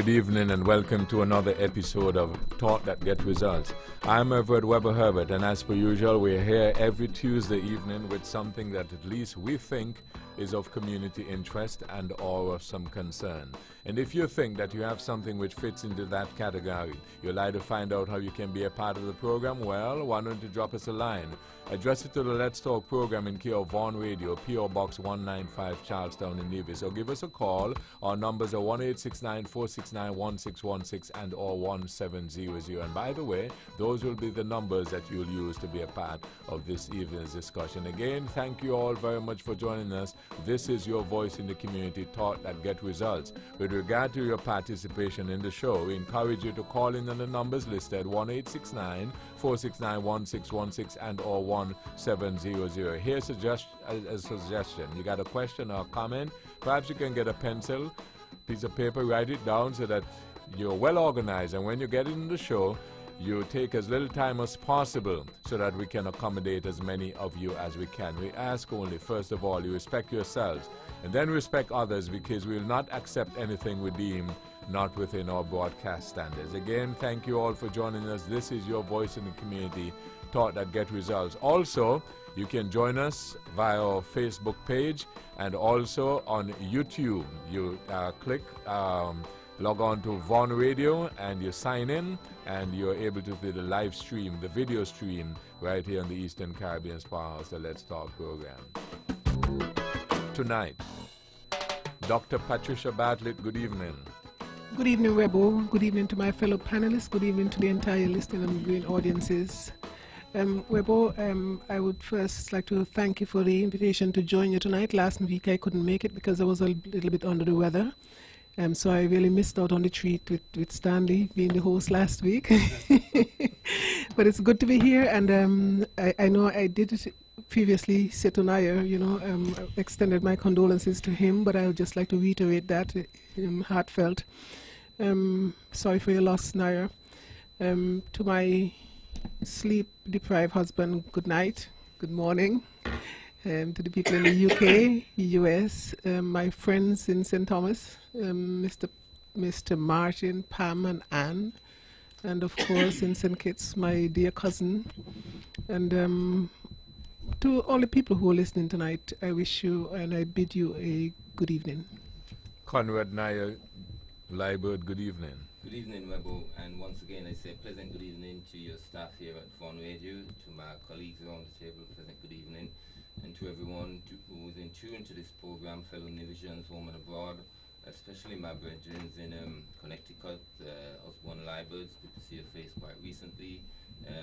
Good evening and welcome to another episode of Talk That Get Results. I'm Everett Weber Herbert, and as per usual, we're here every Tuesday evening with something that at least we think is of community interest and or of some concern. And if you think that you have something which fits into that category, you'd like to find out how you can be a part of the program, well, why don't you drop us a line? Address it to the Let's Talk program in care of Vaughan Radio, P.O. Box 195, Charlestown in Nevis. So give us a call. Our numbers are 1-869-469-1616 and or 1700. And by the way, those will be the numbers that you'll use to be a part of this evening's discussion. Again, thank you all very much for joining us. This is your voice in the community, Talk That Get Results. With regard to your participation in the show, we encourage you to call in on the numbers listed, 1-869-469-1616 and or 1700. Here's a suggestion. You got a question or a comment? Perhaps you can get a pencil, piece of paper, write it down so that you're well organized, and when you get in the show, you take as little time as possible so that we can accommodate as many of you as we can. We ask only, first of all, you respect yourselves and then respect others, because we will not accept anything we deem not within our broadcast standards. Again, thank you all for joining us. This is your voice in the community, Talk That Get Results. Also, you can join us via our Facebook page and also on YouTube. You log on to Vaughan Radio and you sign in, and you're able to see the live stream, the video stream, right here on the Eastern Caribbean Powerhouse, the Let's Talk program. Tonight, Dr. Patricia Bartlett, good evening. Good evening, Rebo. Good evening to my fellow panelists. Good evening to the entire listening and viewing audiences. Webo, I would first like to thank you for the invitation to join you tonight. Last week I couldn't make it because I was a little bit under the weather. So I really missed out on the treat with Stanley being the host last week. But it's good to be here, and I know I did previously sit on Naya, extended my condolences to him, but I would just like to reiterate that, heartfelt. Sorry for your loss, Naya. To my sleep-deprived husband, good night, good morning. To the people in the UK, US, my friends in St. Thomas, Mr. Martin, Pam, and Anne, and of course in St. Kitts, my dear cousin, and to all the people who are listening tonight, I wish you and I bid you a good evening. Conrad Nair, Liebert, good evening. Good evening, Webo, and once again I say pleasant good evening to your staff here at Vaughan Radio, to my colleagues around the table, pleasant good evening, and to everyone who is in tune to this program, fellow Nevisians, home and abroad, especially my brethren in Connecticut, Osborne Liebert, good to see your face quite recently,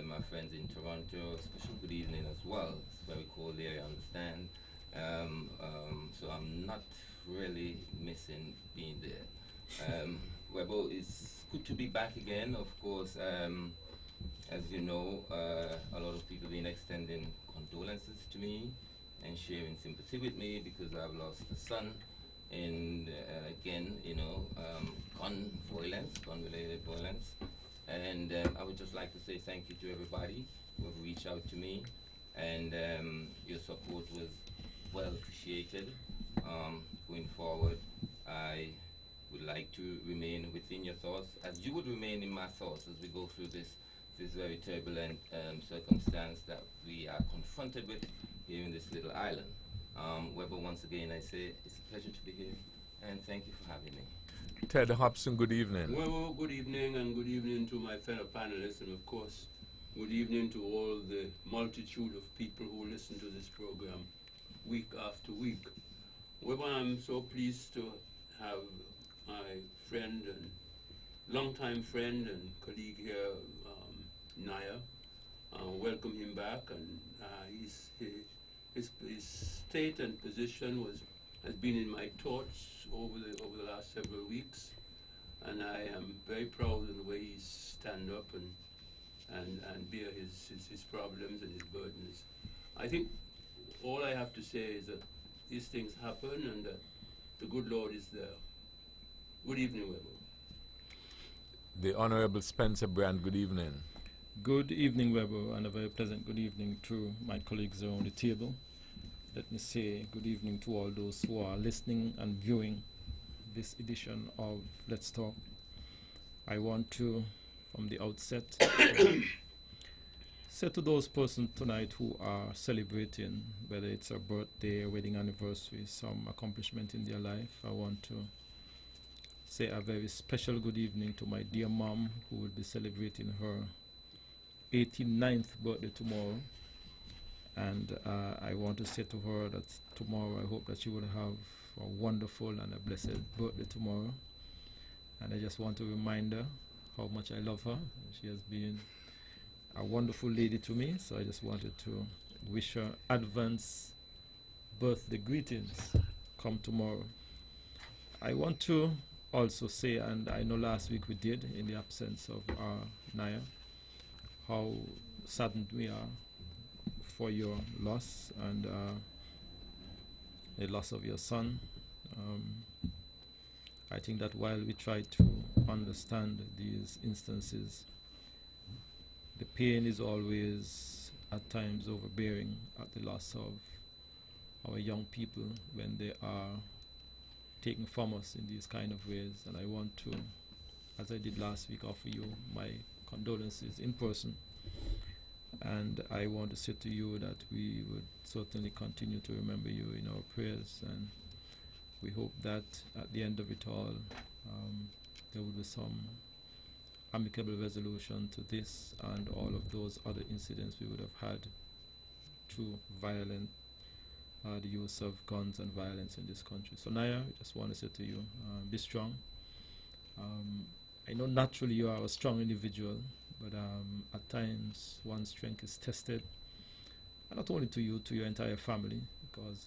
my friends in Toronto, special good evening as well. It's very cold there, I understand, so I'm not really missing being there. Webo, it's good to be back again. Of course, as you know, a lot of people have been extending condolences to me and sharing sympathy with me because I've lost a son in, again, gun-related violence. And I would just like to say thank you to everybody who have reached out to me, and your support was well appreciated. Going forward, I would like to remain within your thoughts, as you would remain in my thoughts as we go through this very turbulent circumstance that we are confronted with here in this little island. Weber, once again, I say it's a pleasure to be here, and thank you for having me. Ted Hobson, good evening. Well, good evening, and good evening to my fellow panelists, and of course, good evening to all the multitude of people who listen to this program week after week. Well, I'm so pleased to have my friend and longtime friend and colleague here, Naya. Welcome him back, and his state and position has been in my thoughts over the last several weeks, and I am very proud of the way he stand up and bear his problems and his burdens. I think all I have to say is that these things happen and that the good Lord is there. Good evening, Webo. The Honorable Spencer Brand, good evening. Good evening, Webo, and a very pleasant good evening to my colleagues around the table. Let me say good evening to all those who are listening and viewing this edition of Let's Talk. I want to, from the outset, say to those persons tonight who are celebrating, whether it's a birthday, a wedding anniversary, some accomplishment in their life, I want to say a very special good evening to my dear mom, who will be celebrating her 89th birthday tomorrow. And I want to say to her that tomorrow I hope that she will have a wonderful and a blessed birthday tomorrow. And I just want to remind her how much I love her. She has been a wonderful lady to me, so I just wanted to wish her advance birthday greetings come tomorrow. I want to also say, and I know last week we did in the absence of Naya, how saddened we are for your loss and the loss of your son. I think that while we try to understand these instances, the pain is always at times overbearing at the loss of our young people when they are taken from us in these kind of ways. And I want to, as I did last week, offer you my condolences in person. And I want to say to you that we would certainly continue to remember you in our prayers, and we hope that at the end of it all there will be some amicable resolution to this and all of those other incidents we would have had through violent the use of guns and violence in this country. So Naya, I just want to say to you, be strong. I know naturally you are a strong individual, but at times one's strength is tested, and not only to you, to your entire family, because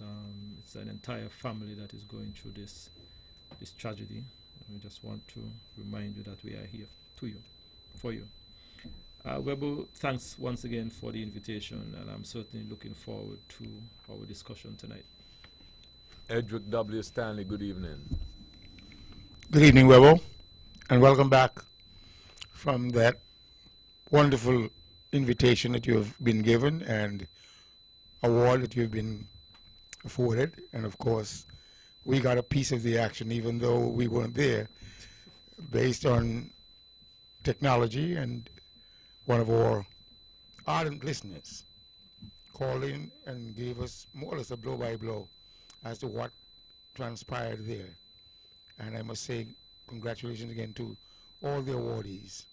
it's an entire family that is going through this tragedy. And we just want to remind you that we are here to you, for you. Webo, thanks once again for the invitation, and I'm certainly looking forward to our discussion tonight. Edric W. Stanley, good evening. Good evening, Webo, and welcome back from that wonderful invitation that you have been given and award that you've been afforded. And of course, we got a piece of the action, even though we weren't there, based on technology. And one of our ardent listeners called in and gave us more or less a blow-by-blow as to what transpired there. And I must say congratulations again to all the awardees,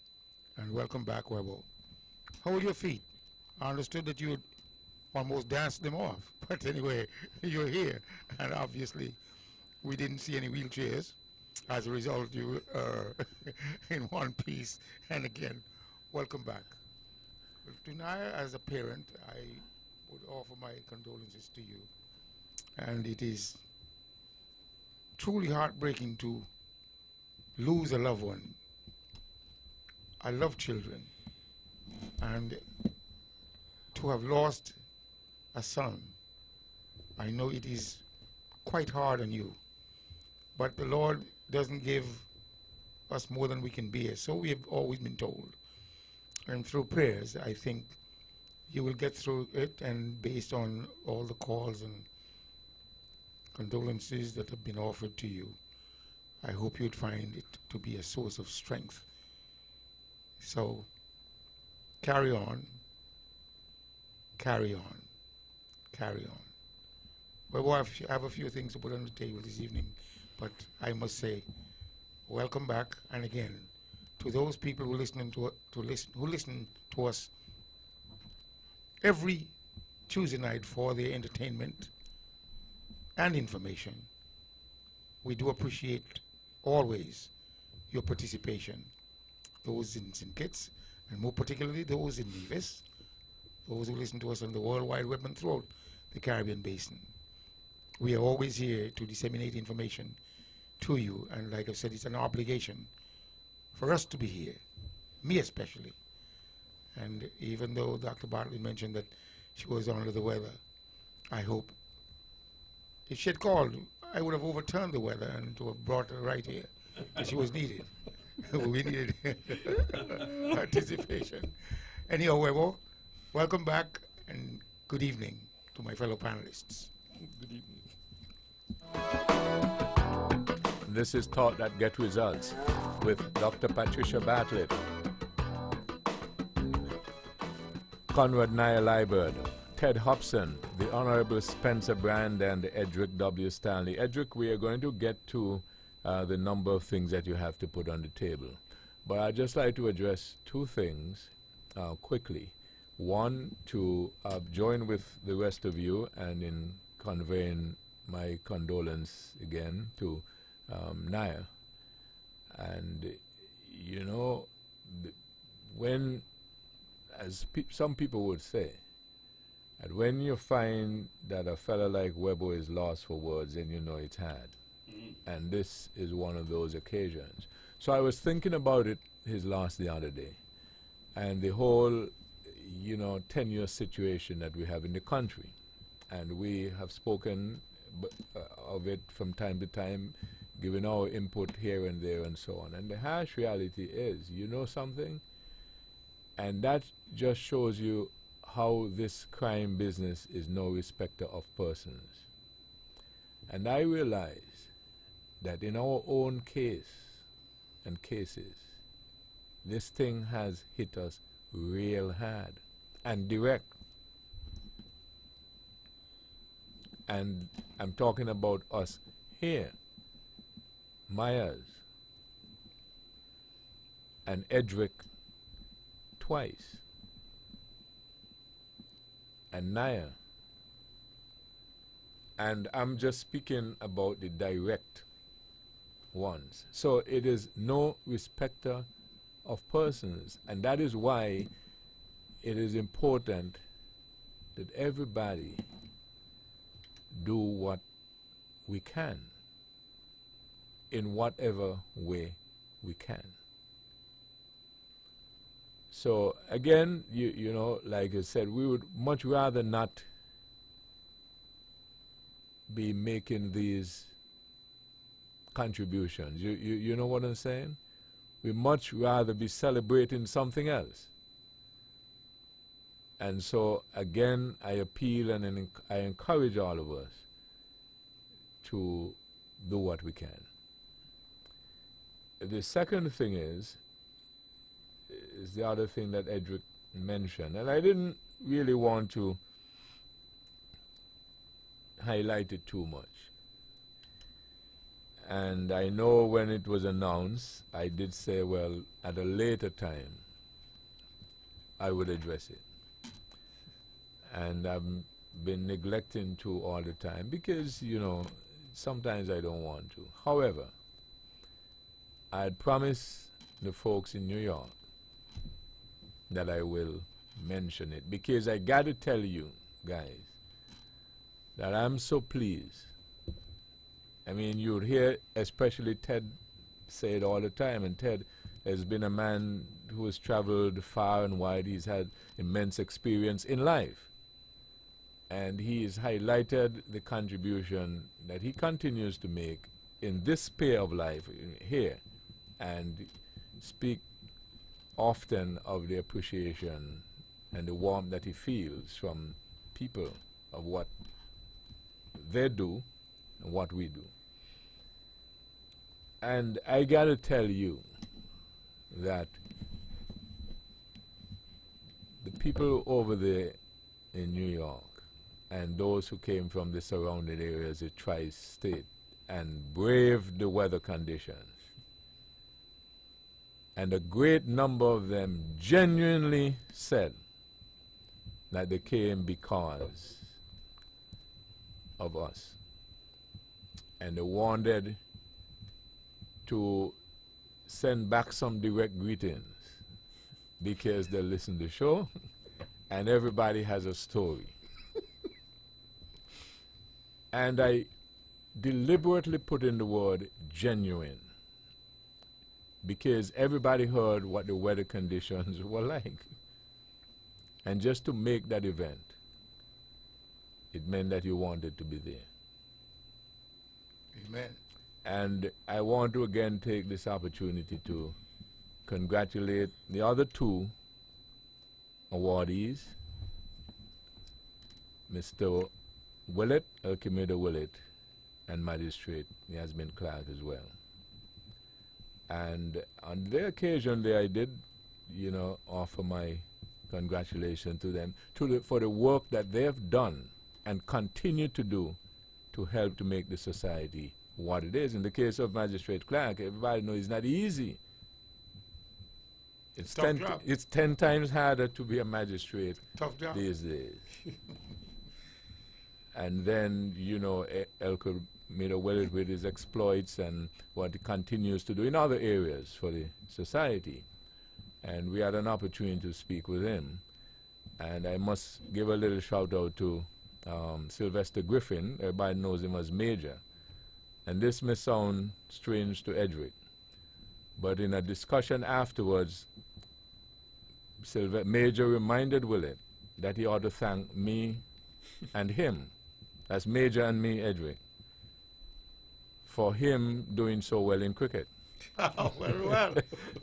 and welcome back, Webo. How are your feet? I understood that you had almost danced them off, but anyway, you're here, and obviously we didn't see any wheelchairs. As a result, you are in one piece, and again, welcome back. Tonight, as a parent, I would offer my condolences to you, and it is truly heartbreaking to lose a loved one. I love children, and to have lost a son, I know it is quite hard on you, but the Lord doesn't give us more than we can bear, so we have always been told. And through prayers, I think you will get through it, and based on all the calls and condolences that have been offered to you, I hope you'd find it to be a source of strength. So carry on, carry on, carry on. Well, I have a few things to put on the table this evening, but I must say, welcome back, and again, to those people who listen to us every Tuesday night for their entertainment and information. We do appreciate always your participation. Those in St. Kitts, and more particularly those in Nevis, those who listen to us on the World Wide Web and throughout the Caribbean Basin. We are always here to disseminate information to you, and like I said, it's an obligation for us to be here, me especially. And even though Dr. Bartley mentioned that she was under the weather, I hope if she had called, I would have overturned the weather and to have brought her right here, because she was needed. We needed participation. Anyhow, Webo, welcome back, and good evening to my fellow panelists. Good evening. This is Thought That Get Results. with Dr. Patricia Bartlett, Conrad Naya Liebert, Ted Hobson, the Honorable Spencer Brand, and Edric W. Stanley. Edric, we are going to get to the number of things that you have to put on the table. But I'd just like to address two things quickly. One, to join with the rest of you and in conveying my condolence again to Naya. And, you know, when, as some people would say, that when you find that a fella like Webo is lost for words, then you know it's had. And this is one of those occasions. So I was thinking about it his loss the other day, and the whole, you know, tenuous situation that we have in the country. And we have spoken of it from time to time, giving our input here and there and so on. And the harsh reality is, you know something? And that just shows you how this crime business is no respecter of persons. And I realize that in our own case and cases, this thing has hit us real hard and direct. And I'm talking about us here, Myers and Edric twice, and Naya. And I'm just speaking about the direct ones. So it is no respecter of persons, and that is why it is important that everybody do what we can in whatever way we can. So again, you know, like I said, we would much rather not be making these contributions. You know what I'm saying? We much rather be celebrating something else. And so again, I appeal and I encourage all of us to do what we can. The second thing is the other thing that Edric mentioned, and I didn't really want to highlight it too much. And I know when it was announced, I did say, well, at a later time, I would address it. And I've been neglecting to all the time because, you know, sometimes I don't want to. However, I had promised the folks in New York that I will mention it, because I got to tell you guys that I'm so pleased. I mean, you'd hear especially Ted say it all the time, and Ted has been a man who has traveled far and wide. He's had immense experience in life, and he has highlighted the contribution that he continues to make in this sphere of life here, and speak often of the appreciation and the warmth that he feels from people of what they do and what we do. And I got to tell you that the people over there in New York and those who came from the surrounding areas of tri-state and braved the weather conditions, and a great number of them genuinely said that they came because of us. And they wanted to send back some direct greetings because they listen to the show and everybody has a story. And I deliberately put in the word genuine, because everybody heard what the weather conditions were like. And just to make that event, it meant that you wanted to be there. Amen. And I want to again take this opportunity to congratulate the other two awardees, Mr. Willett, Elkimeda Willett, and Magistrate Yasmin Clark as well. And on their occasion, I did, you know, offer my congratulations to them for the work that they have done and continue to do to help to make the society what it is. In the case of Magistrate Clark, everybody knows it's not easy. It's Tough job. it's 10 times harder to be a magistrate Tough job. these days. And then, you know, Elko made a well with his exploits and what he continues to do in other areas for the society. And we had an opportunity to speak with him. And I must give a little shout out to Sylvester Griffin. Everybody knows him as Major. And this may sound strange to Edric, but in a discussion afterwards, Major reminded Willett that he ought to thank me and him, that's Major and me, Edric, for him doing so well in cricket. Oh, very well.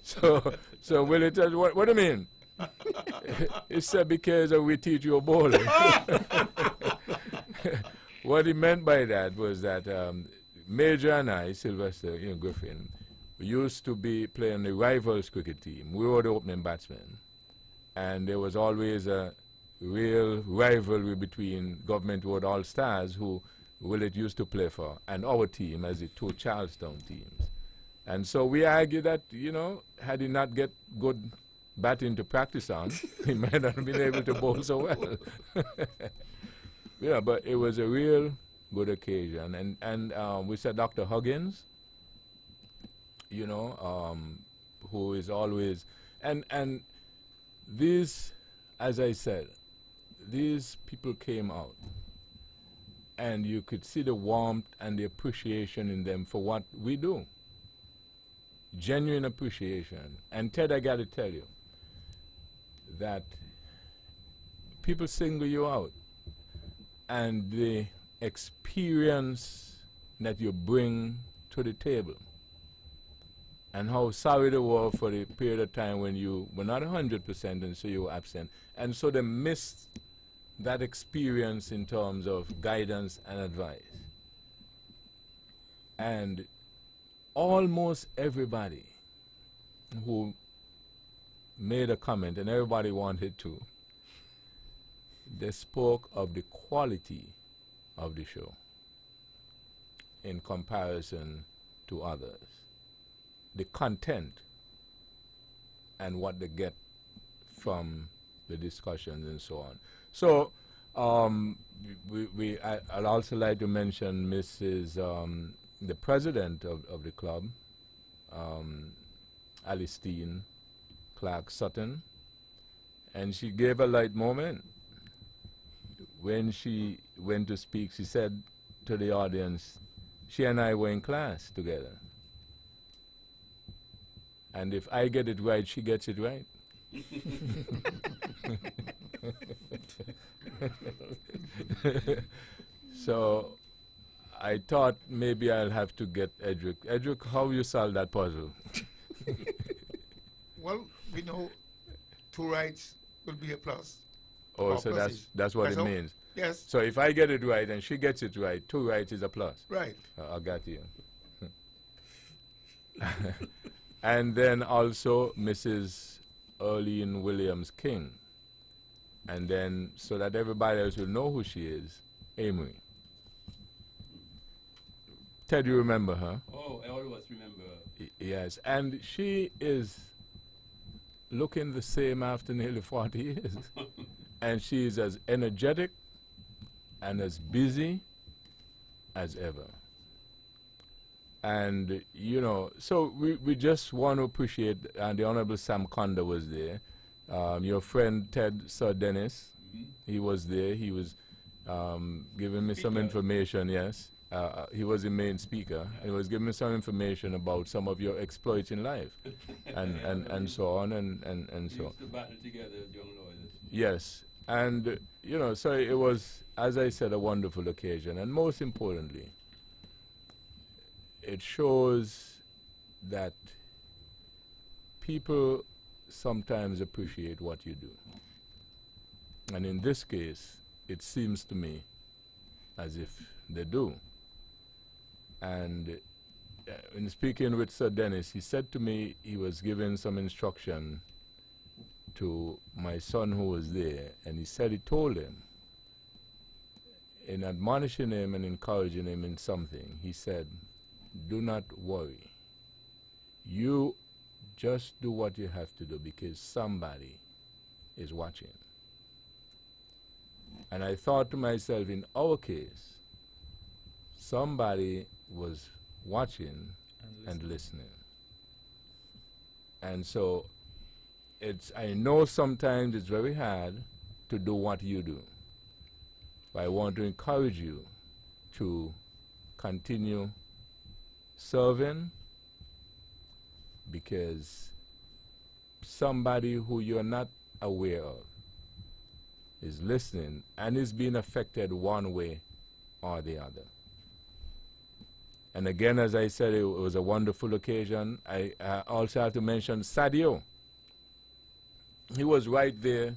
So Willett said, what do you mean? He said, because we teach you bowling. What he meant by that was that Major and I, Sylvester Griffin, we used to be playing the rivals cricket team. We were the opening batsmen. And there was always a real rivalry between Government Road All-Stars, who Willett used to play for, and our team as the two Charlestown teams. And so we argued that, you know, had he not get good batting to practice on, he might not have been able to bowl so well. Yeah, but it was a real good occasion. And we said Dr. Huggins, you know, who is always, and these, as I said, these people came out and you could see the warmth and the appreciation in them for what we do. Genuine appreciation. And Ted, I got to tell you that people single you out, and the experience that you bring to the table, and how sorry they were for the period of time when you were not 100% and so you were absent. And so they missed that experience in terms of guidance and advice. And almost everybody who made a comment, and everybody wanted to, they spoke of the quality of the show in comparison to others. The content and what they get from the discussions and so on. So I'd also like to mention Mrs. The president of the club, Alistine Clark Sutton, and she gave a light moment. When she went to speak, she said to the audience, she and I were in class together. And if I get it right, she gets it right. So I thought maybe I'll have to get Edric. Edric, how you solve that puzzle? Well, we know 2 rights will be a plus. Oh, so that's what it means. Yes. So if I get it right and she gets it right, 2 rights is a plus. Right. I got you. And then also Mrs. Earlene Williams King. And then, so that everybody else will know who she is, Amory. Ted, you remember her? Oh, I always remember her. Yes, and she is looking the same after nearly 40 years. And she is as energetic and as busy as ever. And, you know, so we just want to appreciate, and the Honorable Sam Conda was there. Your friend Ted Sir Dennis, he was there. He was giving me some information, yes. He was the main speaker. He was giving me some information about some of your exploits in life and so on and so. We used to battle together as young lawyers. Yes. And, you know, so it was, as I said, a wonderful occasion. And most importantly, it shows that people sometimes appreciate what you do. And in this case, it seems to me as if they do. And in speaking with Sir Dennis, he said to me he was giving some instruction to my son who was there, and he said he told him, in admonishing him and encouraging him in something, he said, do not worry. You just do what you have to do because somebody is watching. And I thought to myself, in our case, somebody was watching and listening. And so I know sometimes it's very hard to do what you do. But I want to encourage you to continue serving, because somebody who you're not aware of is listening and is being affected one way or the other. And again, as I said, it was a wonderful occasion. I also have to mention Sadio. He was right there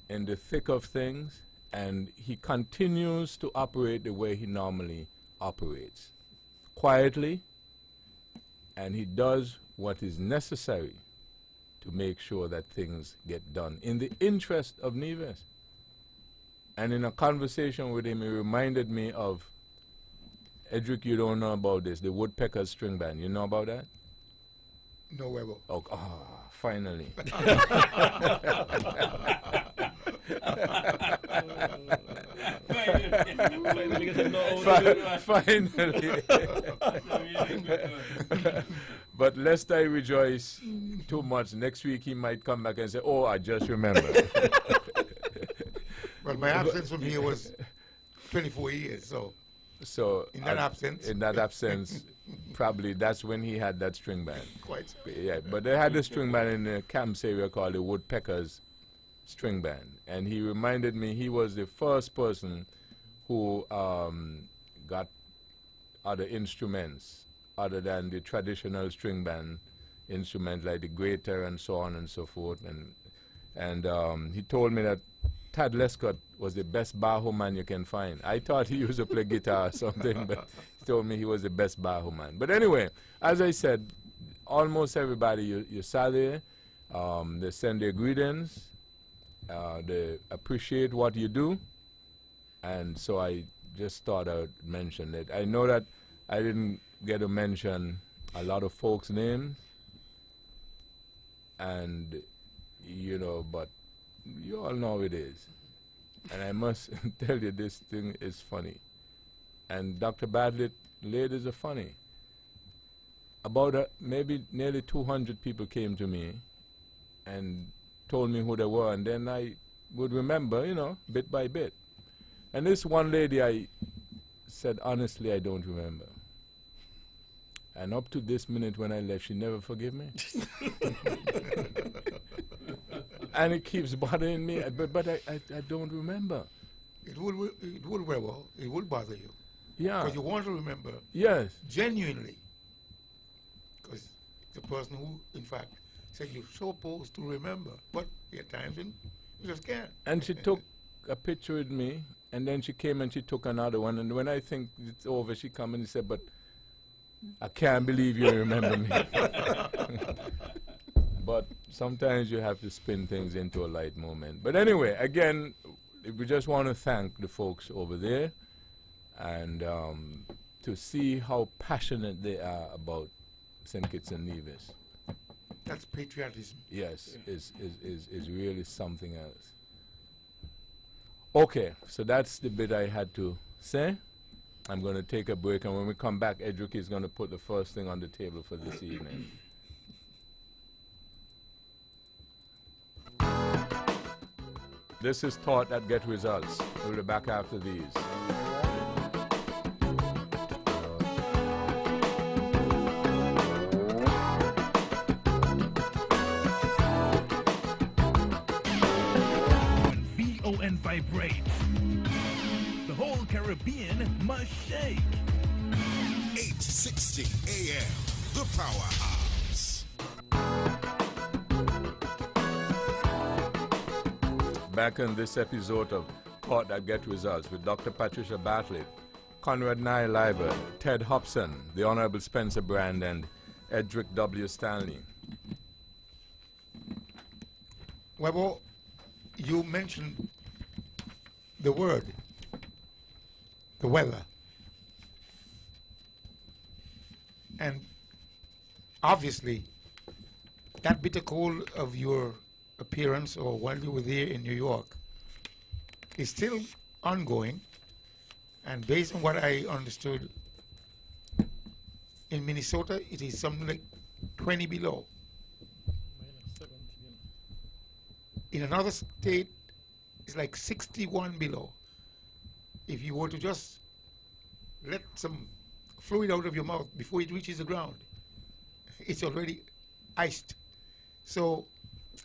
in the thick of things, and he continues to operate the way he normally operates. Quietly, and he does what is necessary to make sure that things get done in the interest of Nevis. And in a conversation with him, he reminded me of, Edric, you don't know about this, the Woodpeckers string band. You know about that? No, Webber. Oh, finally. Finally. But lest I rejoice too much, next week he might come back and say, oh, I just remembered. Well, my absence from here was 24 years, so in that absence, probably that's when he had that string band. Quite so. Yeah, but they had a string band in the camps area called the Woodpeckers string band, and he reminded me he was the first person who got other instruments other than the traditional string band instruments like the grater and so on and so forth, and he told me that Tad Lescott was the best Bajo man you can find. I thought he used to play guitar or something, but he told me he was the best Bajo man. But anyway, as I said, almost everybody you saw there, they send their greetings, they appreciate what you do, and so I just thought I would mention it. I know that I didn't get to mention a lot of folks' names, and but you all know it is. And I must tell you, this thing is funny. And Dr. Bartlett, ladies are funny. About maybe nearly 200 people came to me and told me who they were, and then I would remember, bit by bit. And this one lady, I said, honestly, I don't remember. And up to this minute when I left, she never forgave me. And it keeps bothering me, but I don't remember. It will bother you. Yeah. Because you want to remember. Yes. Genuinely. Because the person who, in fact, said you're supposed to remember. But there are times when you just can't. And she took a picture with me, and then she came and she took another one. And when I think it's over, she come and said, but I can't believe you remember me. But sometimes you have to spin things into a light moment. But anyway, again, we just want to thank the folks over there, and to see how passionate they are about St. Kitts and Nevis. That's patriotism. Yes, is really something else. Okay, so that's the bit I had to say. I'm going to take a break, and when we come back, Edric is going to put the first thing on the table for this evening. This is Thought That Get Results. We'll be back after these. When VON vibrates, the whole Caribbean must shake. 860 AM, the powerhouse. Back in this episode of Thought That Get Results with Dr. Patricia Bartlett, Conrad Nye Liver, Ted Hobson, the Honorable Spencer Brand, and Edric W. Stanley. Well, you mentioned the word, the weather. And obviously, that bitter cold of your appearance or while you were there in New York is still ongoing. And based on what I understood, in Minnesota, it is something like 20 below. In another state, it's like 61 below. If you were to just let some fluid out of your mouth before it reaches the ground, it's already iced. So,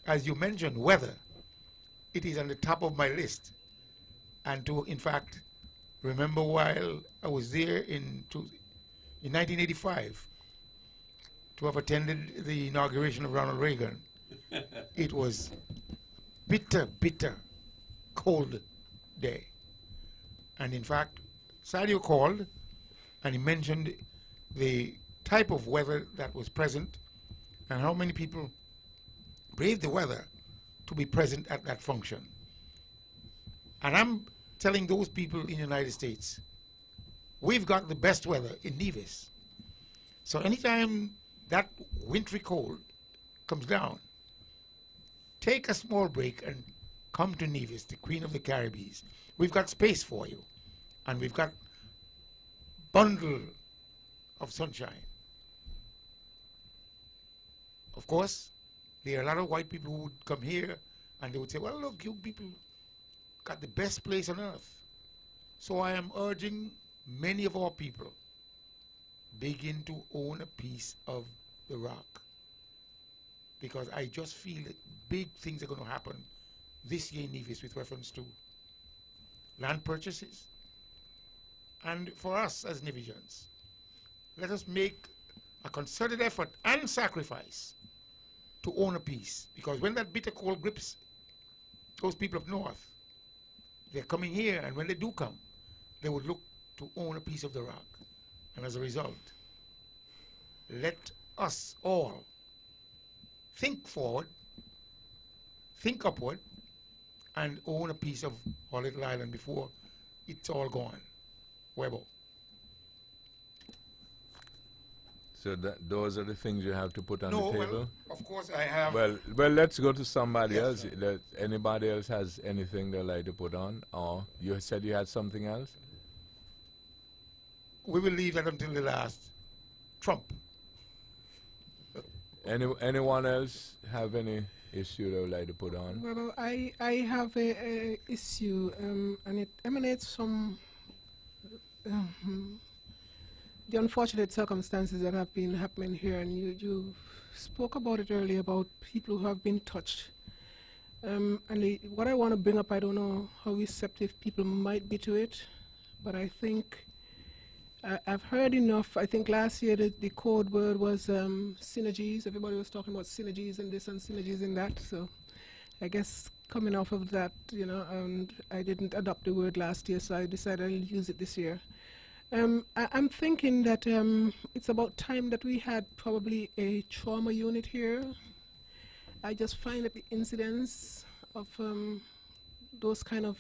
as you mentioned, weather, it is on the top of my list. And to, in fact, remember while I was there in 1985, to have attended the inauguration of Ronald Reagan, it was bitter, bitter, cold day. And in fact, Sadio called and he mentioned the type of weather that was present and how many people braved the weather to be present at that function. And I'm telling those people in the United States, we've got the best weather in Nevis. So anytime that wintry cold comes down, take a small break and come to Nevis, the Queen of the Caribbean. We've got space for you, and we've got bundle of sunshine. Of course, there are a lot of white people who would come here and they would say, well, look, you people got the best place on earth. So I am urging many of our people, begin to own a piece of the rock. Because I just feel that big things are going to happen this year in Nevis with reference to land purchases. And for us as Nevisians, let us make a concerted effort and sacrifice to own a piece. Because when that bitter cold grips those people up north, they're coming here, and when they do come, they would look to own a piece of the rock. And as a result, let us all think forward, think upward, and own a piece of our little island before it's all gone. Webo. So those are the things you have to put on the table? Well, of course I have. Well, let's go to somebody else. Anybody else has anything they'd like to put on? Or you said you had something else? We will leave that until the last. Trump. Anyone else have any issue they would like to put on? Well, I have a issue, and it emanates from the unfortunate circumstances that have been happening here, and you spoke about it earlier about people who have been touched. And what I want to bring up, I don't know how receptive people might be to it, but I think I've heard enough. I think last year the code word was synergies. Everybody was talking about synergies in this and synergies in that. So I guess coming off of that, and I didn't adopt the word last year, so I decided I'll use it this year. I'm thinking that it's about time that we had probably a trauma unit here. I just find that the incidence of those kind of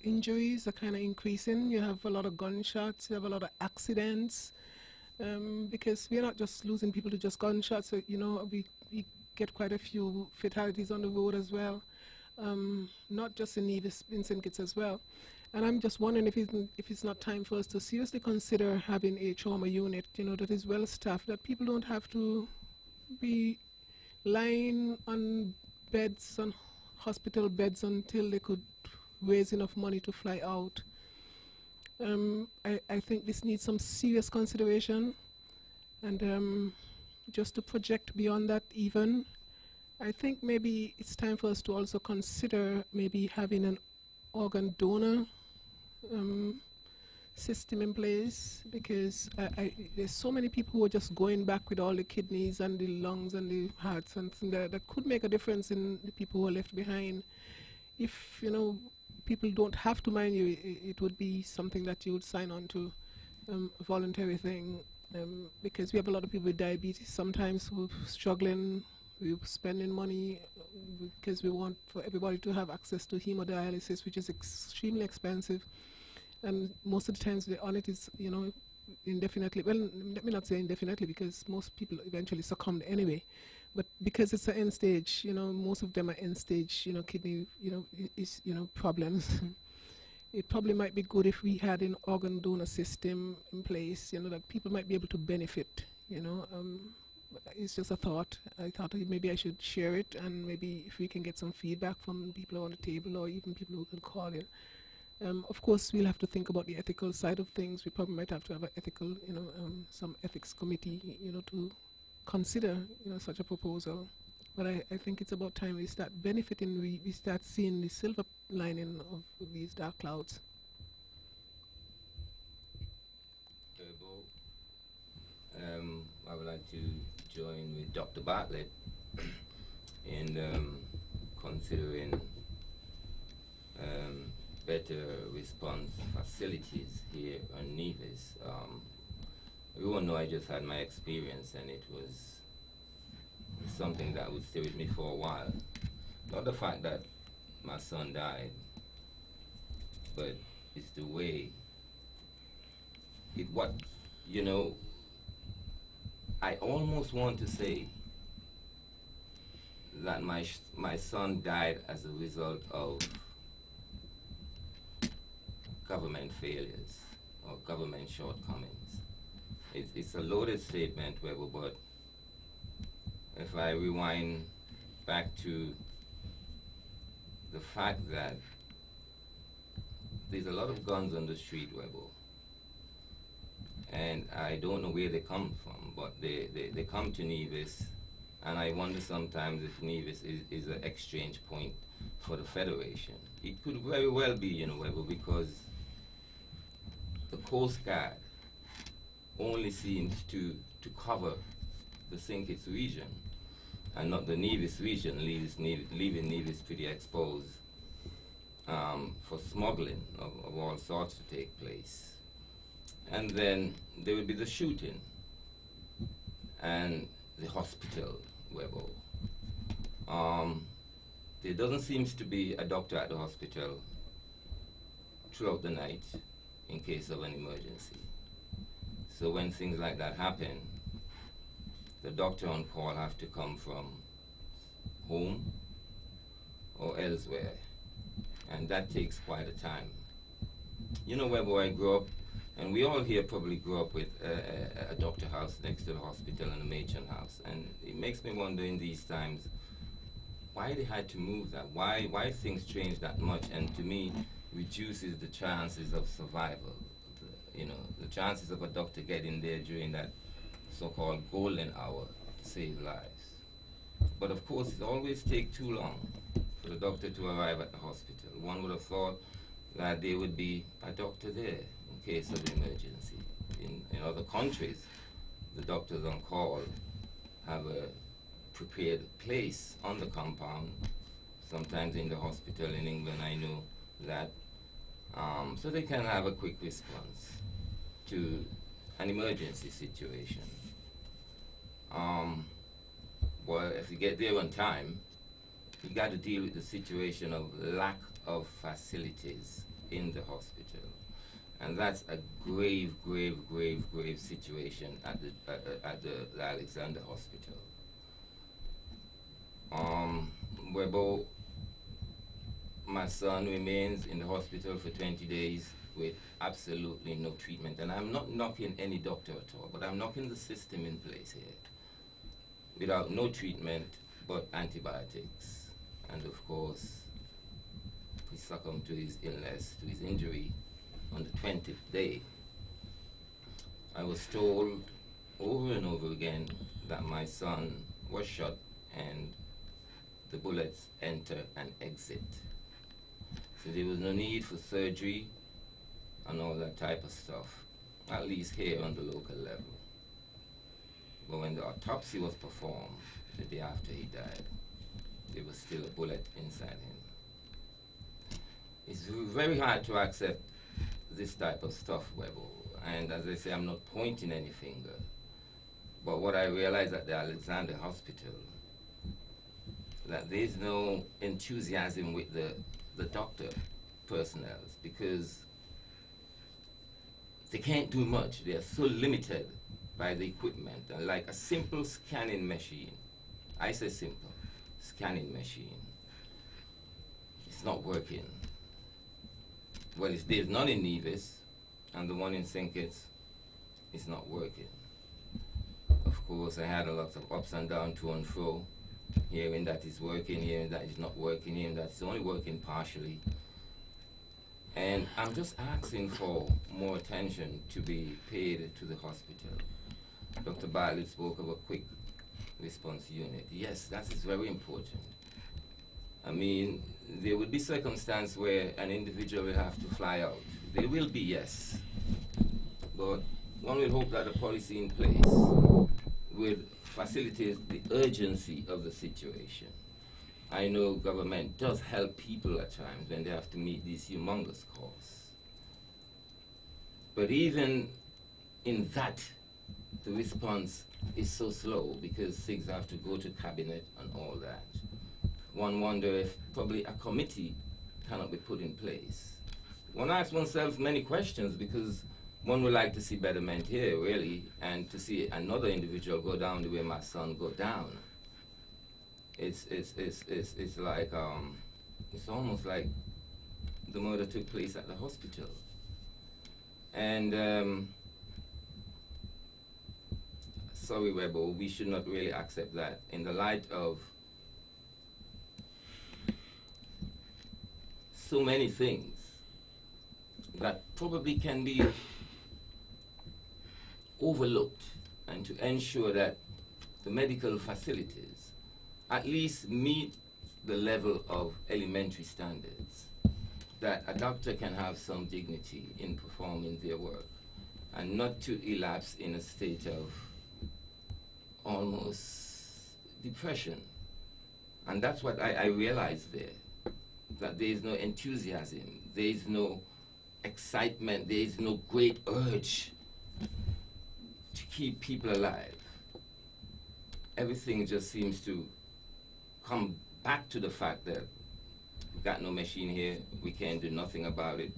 injuries are kind of increasing. You have a lot of gunshots, you have a lot of accidents, because we're not just losing people to just gunshots. So, we get quite a few fatalities on the road as well, not just in Nevis, in St. Kitts as well. And I'm just wondering if it's not time for us to seriously consider having a trauma unit, that is well staffed, that people don't have to be lying on beds, on hospital beds, until they could raise enough money to fly out. I think this needs some serious consideration, and just to project beyond that even, I think maybe it's time for us to also consider maybe having an organ donor system in place, because there's so many people who are just going back with all the kidneys and the lungs and the hearts and things that could make a difference in the people who are left behind. If people don't have to mind you, it would be something that you would sign on to. a voluntary thing, because we have a lot of people with diabetes sometimes who are struggling. We're spending money because we want for everybody to have access to hemodialysis, which is extremely expensive. And most of the times they're on it is, indefinitely. Well, let me not say indefinitely, because most people eventually succumb anyway. But because it's an end stage, most of them are end stage, kidney, problems. It probably might be good if we had an organ donor system in place, that people might be able to benefit, It's just a thought. I thought maybe I should share it, and maybe if we can get some feedback from people on the table or even people who can call in. Of course, we'll have to think about the ethical side of things. We probably might have to have an ethical, some ethics committee, to consider, such a proposal. But I think it's about time we start benefiting, we start seeing the silver lining of these dark clouds. I would like to join with Dr. Bartlett in considering better response facilities here on Nevis. Everyone know I just had my experience, and it was something that would stay with me for a while. Not the fact that my son died, but it's the way I almost want to say that my son died as a result of government failures or government shortcomings. It's a loaded statement, Weber, but if I rewind back to the fact that there's a lot of guns on the street, Weber, and I don't know where they come from, but they come to Nevis, and I wonder sometimes if Nevis is an exchange point for the Federation. It could very well be, Weber, because the Coast Guard only seems to cover the St. Kitts region and not the Nevis region, leaving Nevis pretty exposed for smuggling of all sorts to take place. And then there would be the shooting and the hospital, Weber. There doesn't seem to be a doctor at the hospital throughout the night in case of an emergency. So when things like that happen, the doctor on call have to come from home or elsewhere, and that takes quite a time. Where I grew up, and we all here probably grew up with a doctor house next to the hospital and a matron house, and it makes me wonder in these times why they had to move that, why things changed that much, and to me reduces the chances of survival. The chances of a doctor getting there during that so-called golden hour to save lives. But of course, it always takes too long for the doctor to arrive at the hospital. One would have thought that there would be a doctor there in case of emergency. In other countries, the doctors on call have a prepared place on the compound, sometimes in the hospital in England, I know that, so they can have a quick response to an emergency situation. Well, if you get there on time, you got to deal with the situation of lack of facilities in the hospital. And that's a grave, grave, grave, grave situation at the Alexander Hospital. Where my son remains in the hospital for 20 days with absolutely no treatment. And I'm not knocking any doctor at all, but I'm knocking the system in place here. Without no treatment but antibiotics. And of course, he succumbed to his illness, to his injury on the 20th day. I was told over and over again that my son was shot and the bullets enter and exit. So there was no need for surgery and all that type of stuff, at least here on the local level. But when the autopsy was performed, the day after he died, there was still a bullet inside him. It's very hard to accept this type of stuff, Webo. And as I say, I'm not pointing any finger. But what I realized at the Alexander Hospital, that there's no enthusiasm with the doctor personnel, because they can't do much. They are so limited by the equipment. And like a simple scanning machine, I say simple, scanning machine, it's not working. Well, there's none in Nevis, and the one in St. Kitts is not working. Of course, I had a lot of ups and downs, to and fro, hearing that it's working, hearing that it's not working, hearing that it's only working partially. And I'm just asking for more attention to be paid to the hospital. Dr. Bartlett spoke of a quick response unit. Yes, that is very important. I mean, there would be circumstances where an individual will have to fly out. There will be, yes. But one will hope that a policy in place would facilitate the urgency of the situation. I know government does help people at times when they have to meet these humongous costs. But even in that, the response is so slow because things have to go to cabinet and all that. One wonders if probably a committee cannot be put in place. One asks oneself many questions because one would like to see betterment here, really, and to see another individual go down the way my son go down. It's like, it's almost like the murder took place at the hospital. And, sorry, Rebel, we should not really accept that in the light of so many things that probably can be overlooked, and to ensure that the medical facilities at least meet the level of elementary standards, that a doctor can have some dignity in performing their work and not to elapse in a state of almost depression. And that's what I realized there, that there is no enthusiasm, there is no excitement, there is no great urge to keep people alive. Everything just seems to come back to the fact that we've got no machine here, we can't do nothing about it.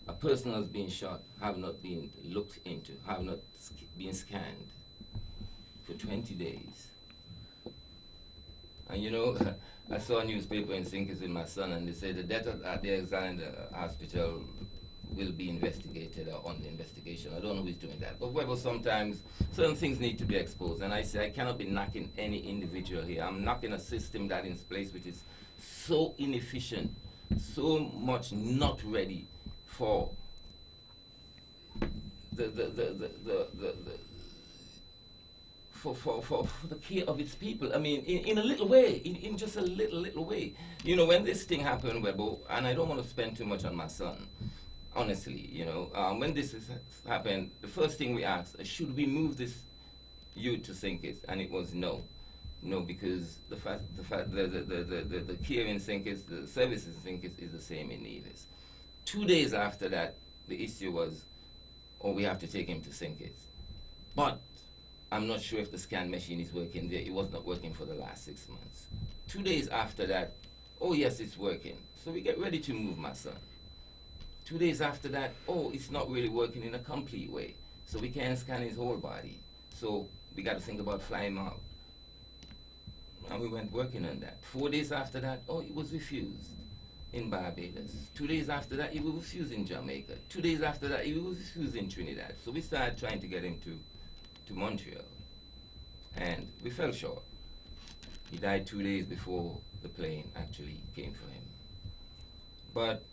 A person has been shot, have not been looked into, have not been scanned for 20 days. And you know, I saw a newspaper in St. Kitts with my son, and they said the death at the Alexander Hospital will be investigated or under investigation. I don't know who's doing that. But well, sometimes certain things need to be exposed. And I say I cannot be knocking any individual here. I'm knocking a system that is in place which is so inefficient, so much not ready for for the care of its people. I mean, in a little way, in just a little way. You know, when this thing happened, Webo, and I don't want to spend too much on my son, honestly, you know, when this happened, the first thing we asked, should we move this youth to St. Kitts? And it was no. No, because the care in St. Kitts, the services in St. Kitts is the same in Nevis. 2 days after that, the issue was, oh, we have to take him to St. Kitts. But I'm not sure if the scan machine is working there. It was not working for the last 6 months. 2 days after that, oh yes, it's working. So we get ready to move my son. 2 days after that, oh, it's not really working in a complete way. So we can't scan his whole body. So we got to think about flying him out. And we went working on that. 4 days after that, oh, it was refused in Barbados. 2 days after that, it was refused in Jamaica. 2 days after that, it was refused in Trinidad. So we started trying to get him to Montreal. And we fell short. He died 2 days before the plane actually came for him. But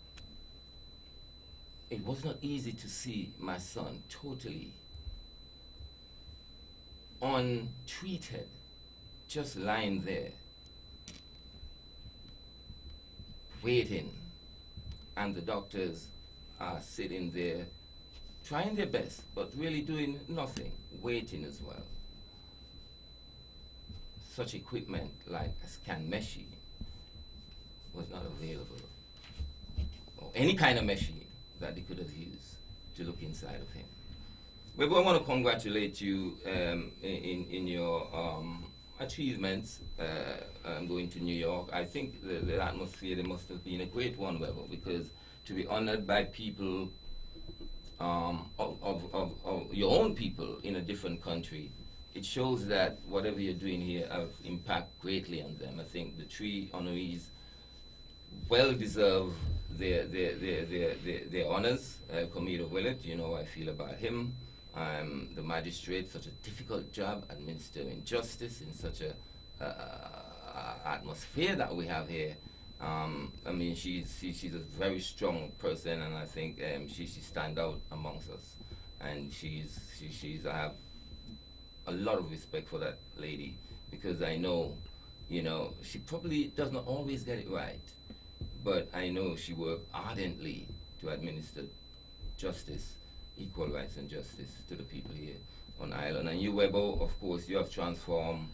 it was not easy to see my son totally untreated, just lying there, waiting, and the doctors are sitting there trying their best, but really doing nothing, waiting as well. Such equipment like a scan machine was not available, or any kind of machine that they could have used to look inside of him. Well, I want to congratulate you in your achievements going to New York. I think the atmosphere there must have been a great one, Weber, because to be honored by people of your own people in a different country, it shows that whatever you're doing here have impact greatly on them. I think the three honorees well deserve their honors. Comito Willett, you know how I feel about him. The magistrate, such a difficult job administering justice in such a atmosphere that we have here. I mean, she's a very strong person, and I think she stands out amongst us. And I have a lot of respect for that lady, because I know, you know, she probably does not always get it right, but I know she worked ardently to administer justice, equal rights and justice to the people here on Ireland. And you, Webo, of course, you have transformed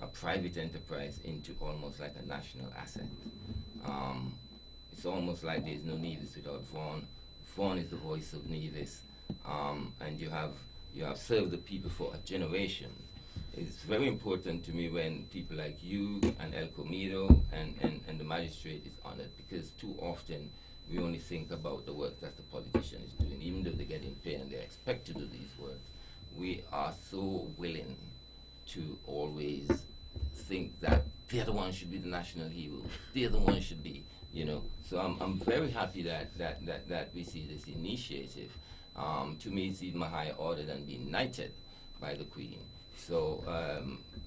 a private enterprise into almost like a national asset. It's almost like there's no Nevis without Vaughan. Vaughan is the voice of Nevis, and you have served the people for a generation. It's very important to me when people like you and El Comito and the magistrate is honored, because too often we only think about the work that the politician is doing, even though they're getting paid and they expect to do these works. We are so willing to always think that they're the one should be the national hero, they're the one should be, you know. So I'm very happy that we see this initiative. To me, it's even a higher order than being knighted by the Queen. So,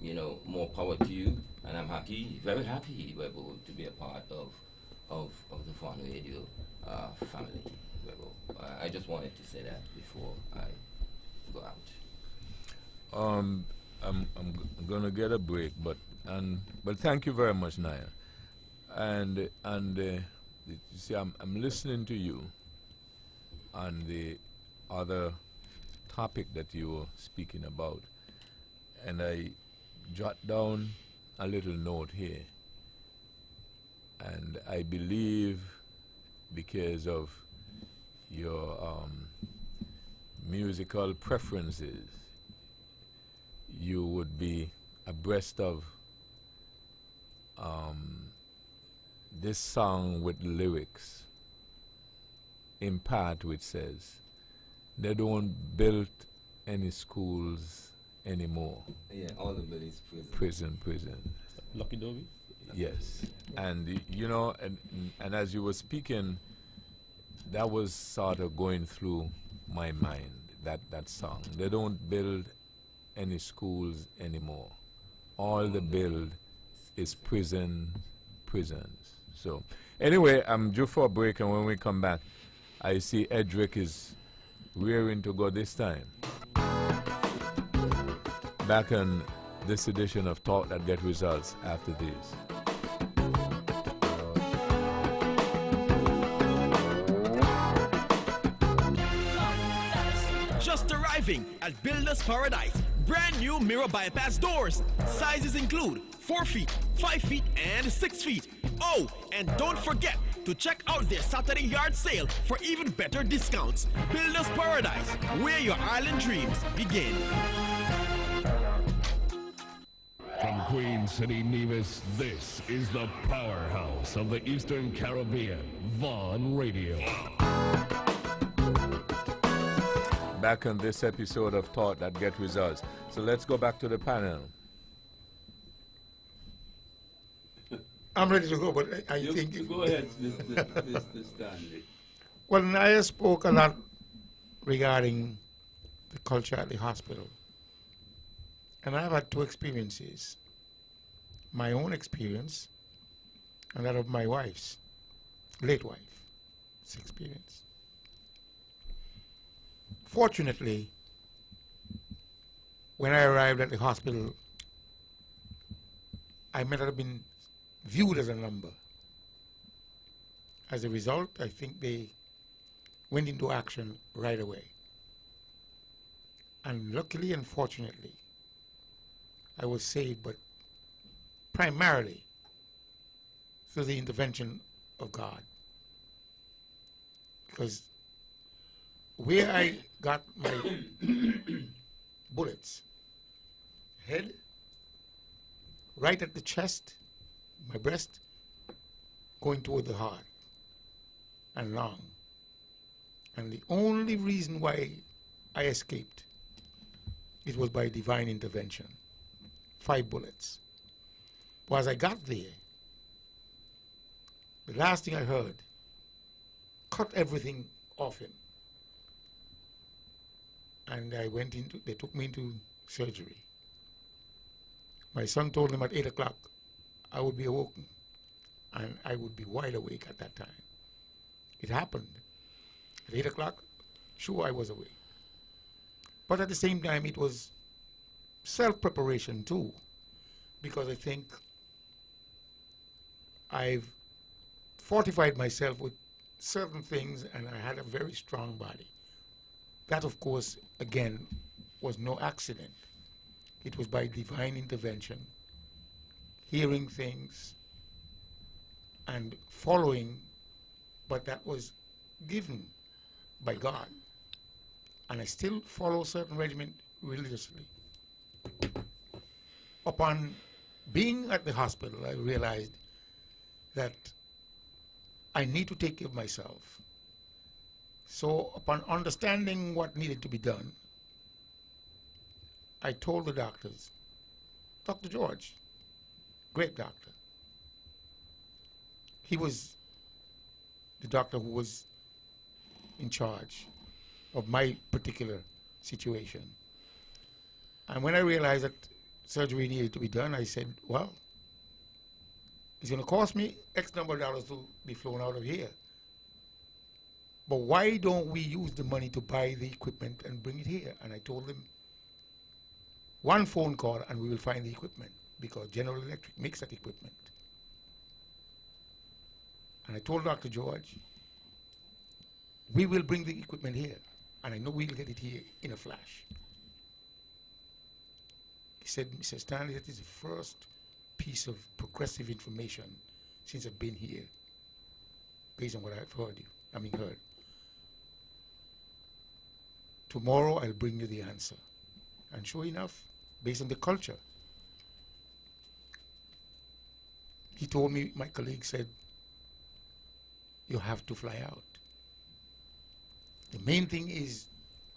you know, more power to you, and I'm happy, very happy, Webo, to be a part of the Vaughan Radio family, Webo. I just wanted to say that before I go out. I'm gonna get a break, but thank you very much, Naya. And you see, I'm listening to you on the other topic that you were speaking about, and I jot down a little note here. And I believe because of your musical preferences, you would be abreast of this song with lyrics, in part which says, they don't build any schools anymore. Yeah, all of it is prison. Prison. Lucky Dobie? Yes. And you know, and as you were speaking, that was sort of going through my mind, that song. They don't build any schools anymore. All they build is prisons. So anyway, I'm due for a break, and when we come back, I see Edric is rearing to go this time. Back on this edition of Talk That Get Results after this. Just arriving at Builders Paradise. Brand new mirror bypass doors. Sizes include 4 feet, 5 feet, and 6 feet. Oh, and don't forget to check out their Saturday yard sale for even better discounts. Builders Paradise, where your island dreams begin. From Queen City, Nevis, this is the powerhouse of the Eastern Caribbean, Vaughan Radio. Back on this episode of Talk That Get Results. So let's go back to the panel. I'm ready to go, but I think... Go ahead, Mr. Stanley. Well, Naya spoke a lot regarding the culture at the hospital. And I've had two experiences. My own experience and that of my wife's, late wife's experience. Fortunately, when I arrived at the hospital, I might have been viewed as a number. As a result, I think they went into action right away. And luckily and fortunately, I was saved, but primarily through the intervention of God. Because where I got my bullets, head, right at the chest, my breast, going toward the heart, and lung. And the only reason why I escaped, it was by divine intervention. 5 bullets. But as I got there, the last thing I heard, cut everything off him. And they took me into surgery. My son told him at 8 o'clock I would be awoken, and I would be wide awake at that time. It happened. At 8 o'clock, sure I was awake. But at the same time, it was self-preparation too, because I think I've fortified myself with certain things, and I had a very strong body. That, of course, again, was no accident. It was by divine intervention, hearing things and following, but that was given by God. And I still follow certain regimen religiously. Upon being at the hospital, I realized that I need to take care of myself. So upon understanding what needed to be done, I told the doctors, Dr. George, great doctor. He was the doctor who was in charge of my particular situation. And when I realized that surgery needed to be done, I said, well, it's going to cost me X number of dollars to be flown out of here. But why don't we use the money to buy the equipment and bring it here? And I told them, one phone call and we will find the equipment, because General Electric makes that equipment. And I told Dr. George, we will bring the equipment here, and I know we'll get it here in a flash. He said, Mr. Stanley, that is the first piece of progressive information since I've been here, based on what I've heard. Tomorrow I'll bring you the answer. And sure enough, based on the culture, he told me, my colleague said, you have to fly out. The main thing is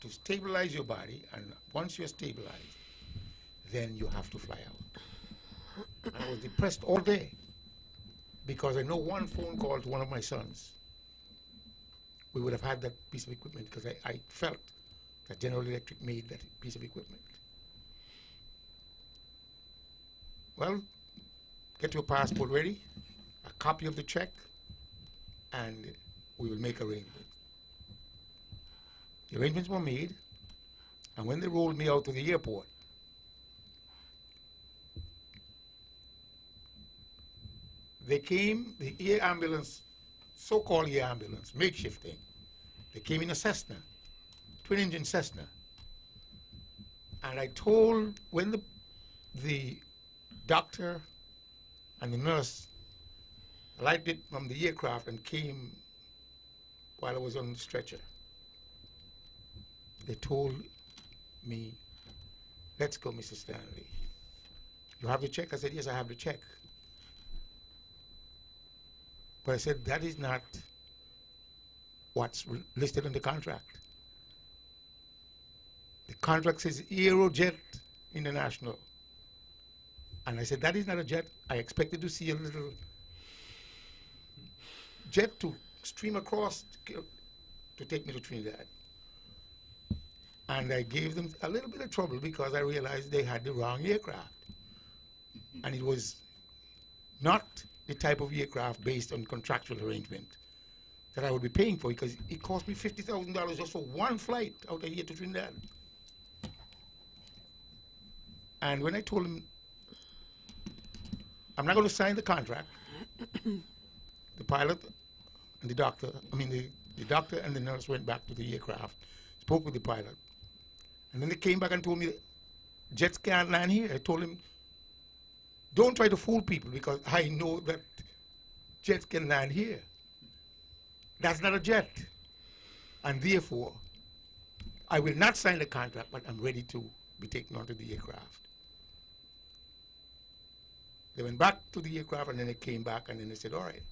to stabilize your body, and once you're stabilized, then you have to fly out. And I was depressed all day, because I know one phone call to one of my sons, we would have had that piece of equipment, because I felt that General Electric made that piece of equipment. Well, get your passport ready, a copy of the check, and we will make arrangements. The arrangements were made, and when they rolled me out to the airport, they came, the air ambulance, so-called air ambulance, makeshift thing. They came in a Cessna, twin-engine Cessna. And I told, when the doctor and the nurse alighted from the aircraft and came while I was on the stretcher, they told me, let's go, Mr. Stanley. You have the check? I said, yes, I have the check. But I said, that is not what's listed in the contract. The contract says Aerojet International. And I said, that is not a jet. I expected to see a little jet to stream across to take me to Trinidad. And I gave them a little bit of trouble, because I realized they had the wrong aircraft. And it was not the type of aircraft based on contractual arrangement that I would be paying for, because it cost me $50,000 just for one flight out of here to Trinidad. And when I told him, I'm not going to sign the contract, the pilot and the doctor, the doctor and the nurse went back to the aircraft, spoke with the pilot. And then they came back and told me, jets can't land here. I told him, don't try to fool people, because I know that jets can land here. That's not a jet. And therefore, I will not sign the contract, but I'm ready to be taken onto the aircraft. They went back to the aircraft, and then they came back, and then they said, all right.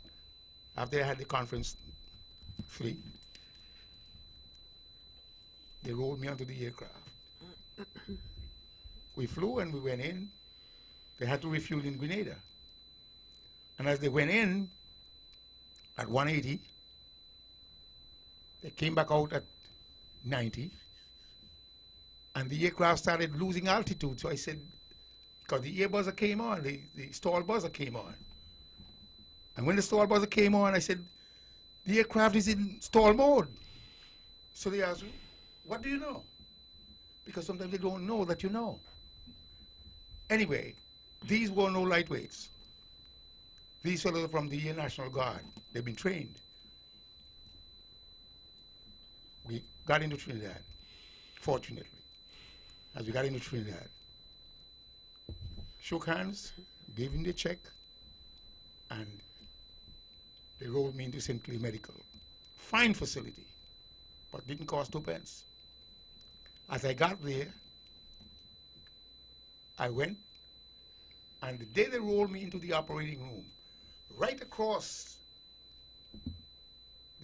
After they had the conference fleet, they rolled me onto the aircraft. We flew and we went in. They had to refuel in Grenada. And as they went in at 180, they came back out at 90, and the aircraft started losing altitude. So I said, because the air buzzer came on, the stall buzzer came on. And when the stall buzzer came on, I said, the aircraft is in stall mode. So they asked, what do you know? Because sometimes they don't know that you know. Anyway, these were no lightweights. These fellows are from the Air National Guard. They've been trained. We got into Trinidad, fortunately. As we got into Trinidad, shook hands, gave him the check, and they rolled me into St. Clair Medical. Fine facility, but didn't cost 2 pence. As I got there, I went, and the day they rolled me into the operating room, right across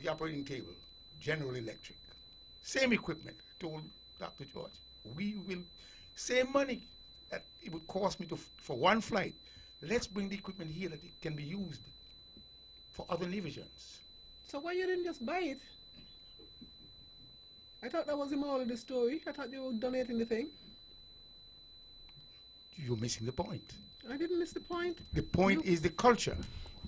the operating table, General Electric, same equipment. I told Dr. George, we will, same money that it would cost me for one flight, let's bring the equipment here that it can be used for other divisions. So why you didn't just buy it? I thought that was the moral of the story. I thought you were donating the thing. You're missing the point. I didn't miss the point. The point is the culture.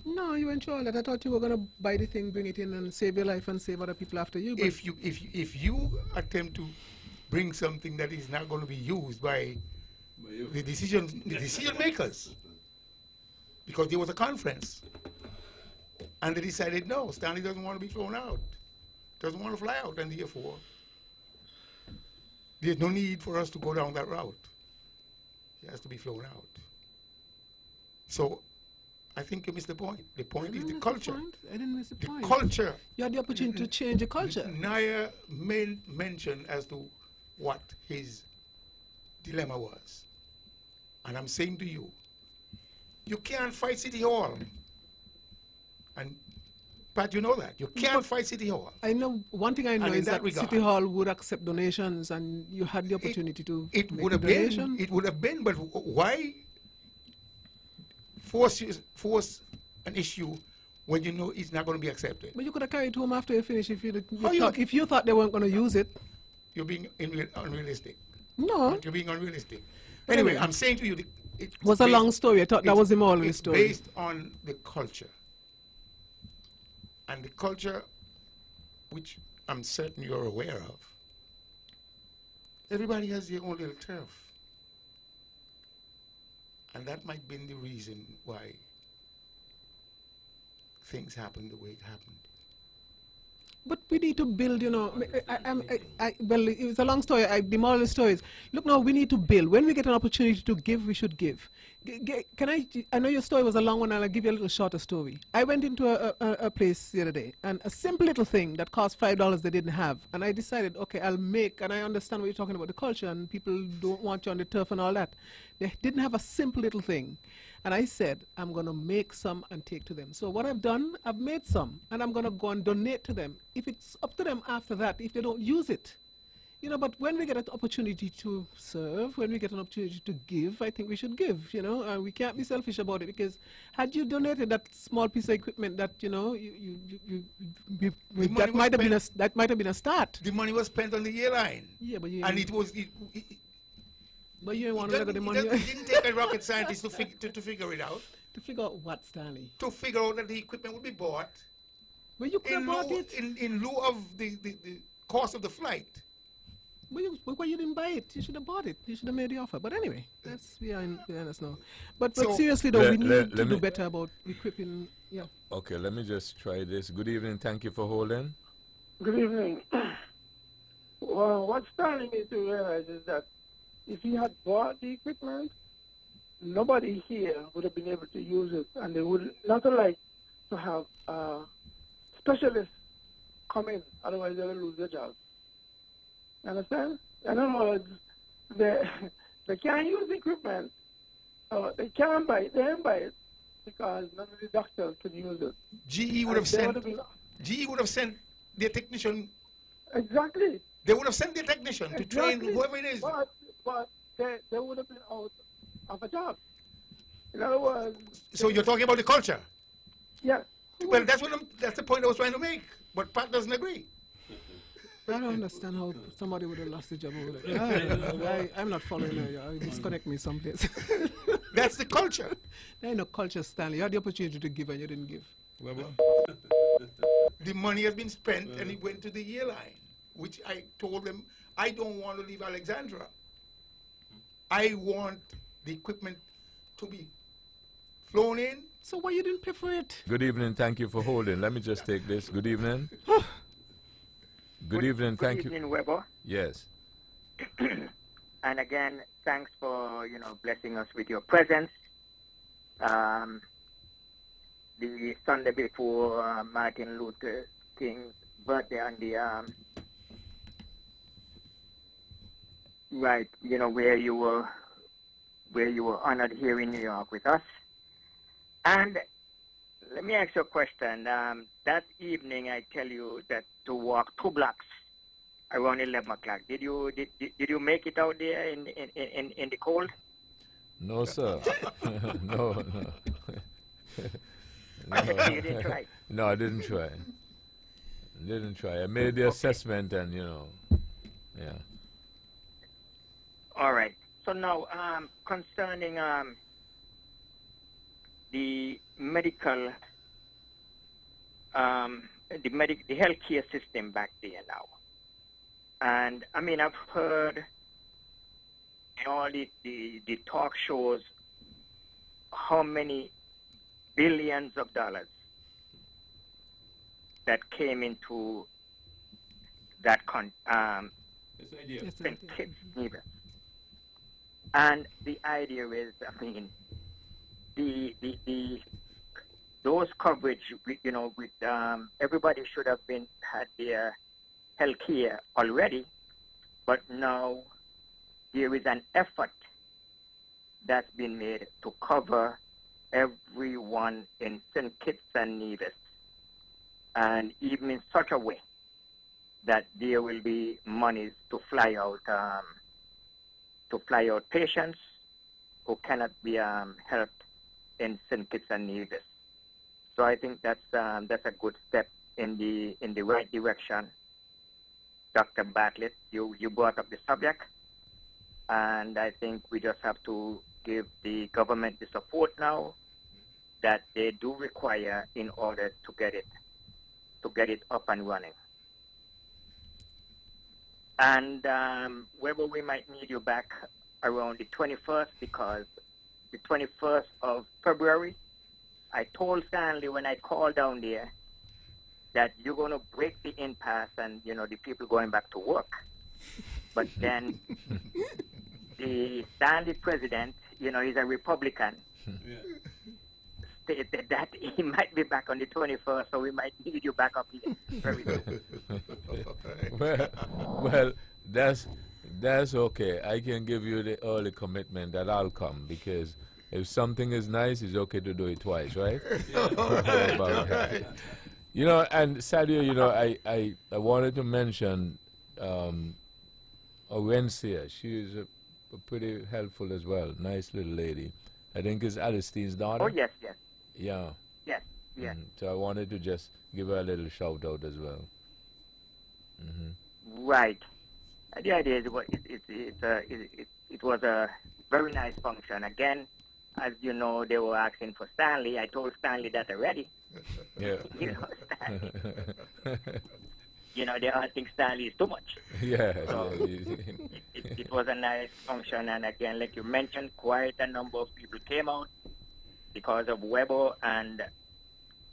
No, you weren't sure that. I thought you were going to buy the thing, bring it in, and save your life and save other people after you. If you attempt to bring something that is not going to be used by the decision makers, because there was a conference, and they decided no, Stanley doesn't want to be flown out, doesn't want to fly out, and therefore there's no need for us to go down that route. He has to be flown out. So I think you missed the point. The point is the culture. I didn't miss the point. The culture. You had the opportunity to change the culture. Naya made mention as to what his dilemma was. And I'm saying to you, you can't fight City Hall. And Pat, you know that. You can't fight City Hall. I know, one thing I know is that City Hall would accept donations, and you had the opportunity to it make would have donation. been. It would have been, but why force an issue when you know it's not going to be accepted? But you could have carried it home after you finished if you thought they weren't going to use it. You're being unrealistic. No. You're being unrealistic. Anyway, I'm saying to you, it was a long story. I thought that was the moral of the story. Based on the culture. And the culture, which I'm certain you're aware of, everybody has their own little turf. And that might have been the reason why things happened the way it happened. But we need to build, you know, well, it's a long story. The moral of the story is, look, now we need to build. When we get an opportunity to give, we should give. I know your story was a long one, and I'll give you a little shorter story. I went into a place the other day, and a simple little thing that cost $5 they didn't have. And I decided, okay, I'll make, and I understand what you're talking about, the culture, and people don't want you on the turf and all that. They didn't have a simple little thing. And I said, I'm going to make some and take to them. So what I've done, I've made some, and I'm going to go and donate to them. If it's up to them after that, if they don't use it. You know, but when we get an opportunity to serve, when we get an opportunity to give, I think we should give, you know. We can't be selfish about it, because had you donated that small piece of equipment that, you know, that might have been a start. The money was spent on the airline. Yeah, but and it was... But you want to look at the money. It didn't take a rocket scientist to figure it out. To figure out what, Stanley? To figure out that the equipment would be bought. But you could have bought it. In lieu of the cost of the flight. But why you didn't buy it? You should have bought it. You should have made the offer. But anyway, that's behind us now. But seriously though, we need to do better about equipping. Yeah. Okay, let me just try this. Good evening. Thank you for holding. Good evening. Well, what Stanley needs to realize is that if he had bought the equipment, nobody here would have been able to use it, and they would not like to have specialists come in, otherwise they will lose their job. Understand? In other words, they can't use the equipment. So they can't buy it. They don't buy it because none of the doctors can use it. GE would have sent their technician. Exactly. They would have sent their technician to train whoever it is. But they would have been out of a job. In other words. So you're talking about the culture? Yes. Well, that's the point I was trying to make. But Pat doesn't agree. I don't understand how somebody would have lost the job over there. I'm not following you. You disconnect me someplace. That's the culture. There ain't no culture, Stanley. You had the opportunity to give and you didn't give. The money has been spent and it went to the airline, which I told them, I don't want to leave Alexandra. I want the equipment to be flown in. So why you didn't pay for it? Good evening. Thank you for holding. Let me just take this. Good evening. Good evening. Thank you. Good evening, Weber. Yes. And again, thanks for blessing us with your presence. The Sunday before Martin Luther King's birthday on the right, where you were honored here in New York with us. And let me ask you a question. That evening, I tell you that to walk 2 blocks around 11 o'clock. Did you make it out there in the cold? No, sir. No. You didn't try? No, I didn't try. I made the assessment and, yeah. All right. So now, concerning the medical, the healthcare system back there now. And I mean, I've heard in all the talk shows how many billions of dollars that came into that kids neither. And the idea is, I mean, those coverage, with everybody should have had their health care already, but now there is an effort that's been made to cover everyone in St. Kitts and Nevis, and even in such a way that there will be monies to fly out patients who cannot be helped in St. Kitts and Nevis. So I think that's a good step in the right direction. Dr. Bartlett, you brought up the subject, and I think we just have to give the government the support now that they do require in order to get it up and running. And whether we might need you back around the 21st, because the 21st of February, I told Stanley when I called down there that you're going to break the impasse and, the people going back to work. But then the Stanley president, he's a Republican, stated that he might be back on the 21st, so we might need you back up here very soon. well, that's okay. I can give you the early commitment that I'll come, because if something is nice, it's okay to do it twice, right? And Sadio, I wanted to mention Orencia. She is pretty helpful as well. Nice little lady. I think it's Alistair's daughter. Oh, yes. Yeah. Yes. So I wanted to just give her a little shout out as well. Mm-hmm. Right. The idea is it was a very nice function. Again, as you know, they were asking for Stanley. I told Stanley that already. Yeah. Stanley. They all think Stanley is too much. Yeah. So it was a nice function, and again, like you mentioned, quite a number of people came out because of Weber, and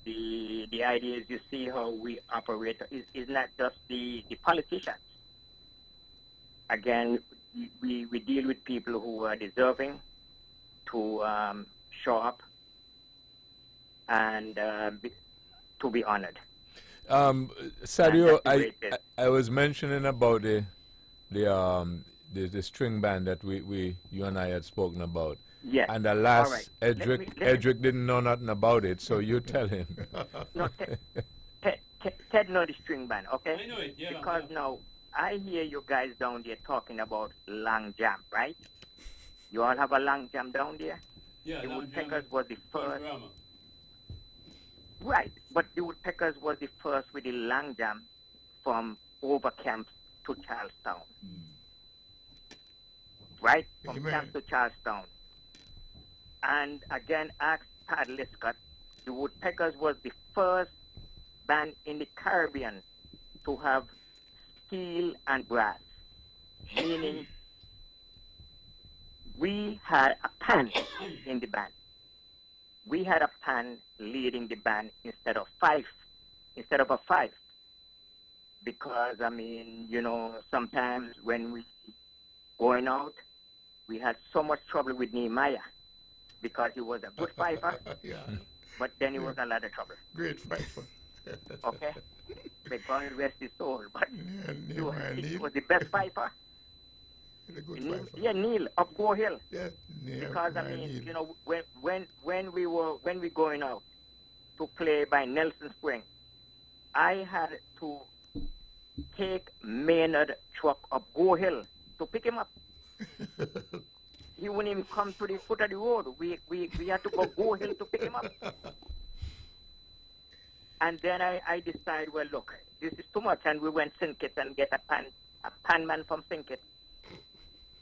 the idea is you see how we operate is not just the politicians. Again, we deal with people who are deserving to show up and to be honored. Sadio, I was mentioning about the the string band that you and I had spoken about. Yes. And alas, All right. Edric didn't know nothing about it, so you tell him. No, Ted know the string band, okay? I know it, yeah. Because now, I hear you guys down there talking about long jam, right? You all have a long jam down there? Yeah, the long Woodpeckers jam was the first. drama. Right, but the Woodpeckers was the first with the long jam from Overcamp to Charlestown. Right? From Amen. Camp to Charlestown. And again, ask Tad Lescott, the Woodpeckers was the first band in the Caribbean to have steel and brass, meaning we had a pan in the band. We had a pan leading the band instead of a fife. Because, I mean, you know, sometimes when we going out, we had so much trouble with Nehemiah because he was a good fifer, Yeah. but then he was a lot of trouble. Great fifer. Okay? May God rest his soul. But Yeah, he was, Nehemiah he Neil. was the best fifer. A good fifer. Yeah, Neil of Go Hill. Yeah, Because I Nehemiah mean, Neil. you know, when we going out to play by Nelson Spring, I had to take Maynard truck up Go Hill to pick him up. He wouldn't even come to the foot of the road. We had to go Hill to pick him up. And then I decided, well, look, this is too much, and we went St. Kitts and get a pan man from St. Kitts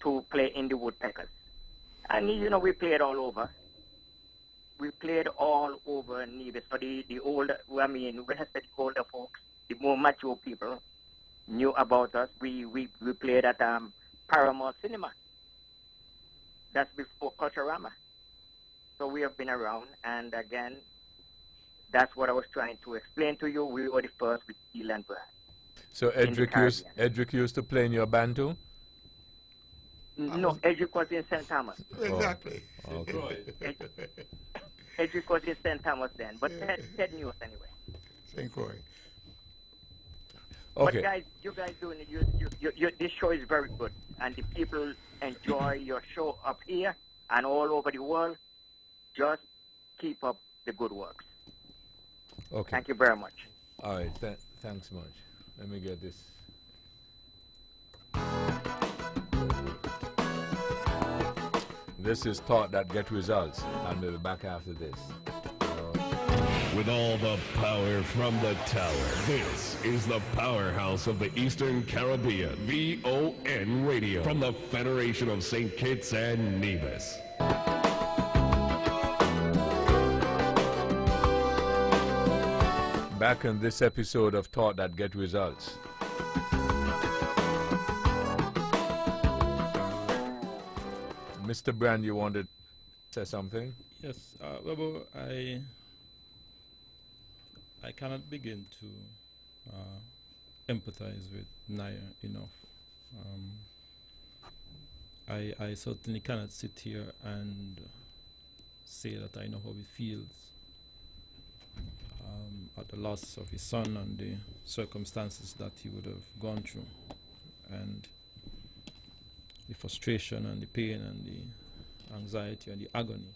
to play in the Woodpeckers. And, you know, we played all over. We played all over Nevis. So the older, I mean, when I said the older folks, the more mature people knew about us. We played at Paramount Cinema. That's before Culturama. So we have been around, and again, that's what I was trying to explain to you. We were the first with steel and brass. So Edric used to play in your band too? No, Edric was in St. Thomas. Exactly. Oh, okay. Edric was in St. Thomas then, but Ted knew us anyway. St. Croix. Okay. But guys, you guys doing it. This show is very good, and the people enjoy your show up here and all over the world. Just keep up the good works. Okay. Thank you very much. All right. Thanks much. Let me get this. This is Thought That Get Results. And we'll be back after this. With all the power from the tower, this is the powerhouse of the Eastern Caribbean, VON Radio, from the Federation of St. Kitts and Nevis. Back in this episode of Thought That Get Results. Mr. Brand, you wanted to say something? Yes, Webo, I cannot begin to empathize with Naya enough. I certainly cannot sit here and say that I know how he feels at the loss of his son and the circumstances that he would have gone through, and the frustration and the pain and the anxiety and the agony,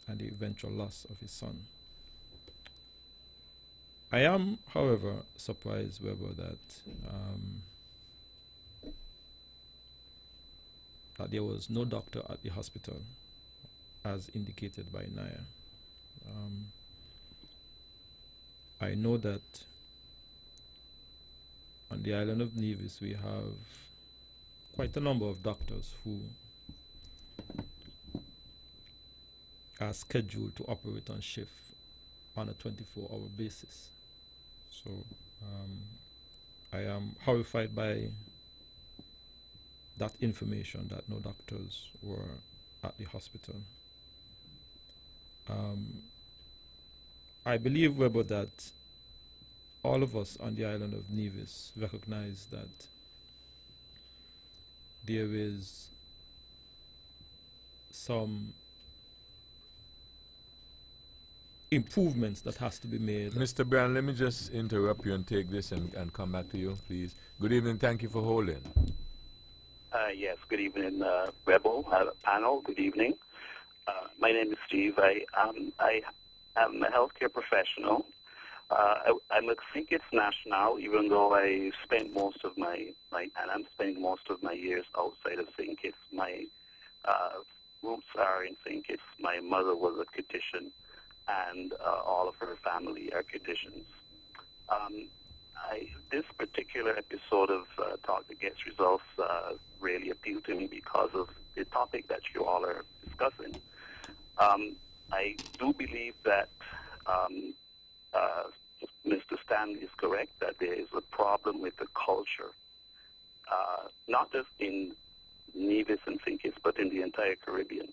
and the eventual loss of his son. I am, however, surprised, Weber, that there was no doctor at the hospital, as indicated by Naya. I know that on the island of Nevis we have quite a number of doctors who are scheduled to operate on shift on a 24-hour basis. So I am horrified by that information that no doctors were at the hospital. I believe, Weber, that all of us on the island of Nevis recognize that there is some improvements that has to be made. Mr. Brand, let me just interrupt you and take this and come back to you, please. Good evening. Thank you for holding. Yes, good evening, Rebel panel. Good evening. My name is Steve. I am a healthcare professional. I'm a St. Kitts national, even though I spent most of and I'm spending most of my years outside of St. Kitts. My roots are in St. Kitts. My mother was a Kittitian, and all of her family are Kittitians. This particular episode of Talk That Gets Results really appealed to me because of the topic that you all are discussing. I do believe that Mr. Stanley is correct, that there is a problem with the culture, not just in Nevis and St. Kitts, but in the entire Caribbean.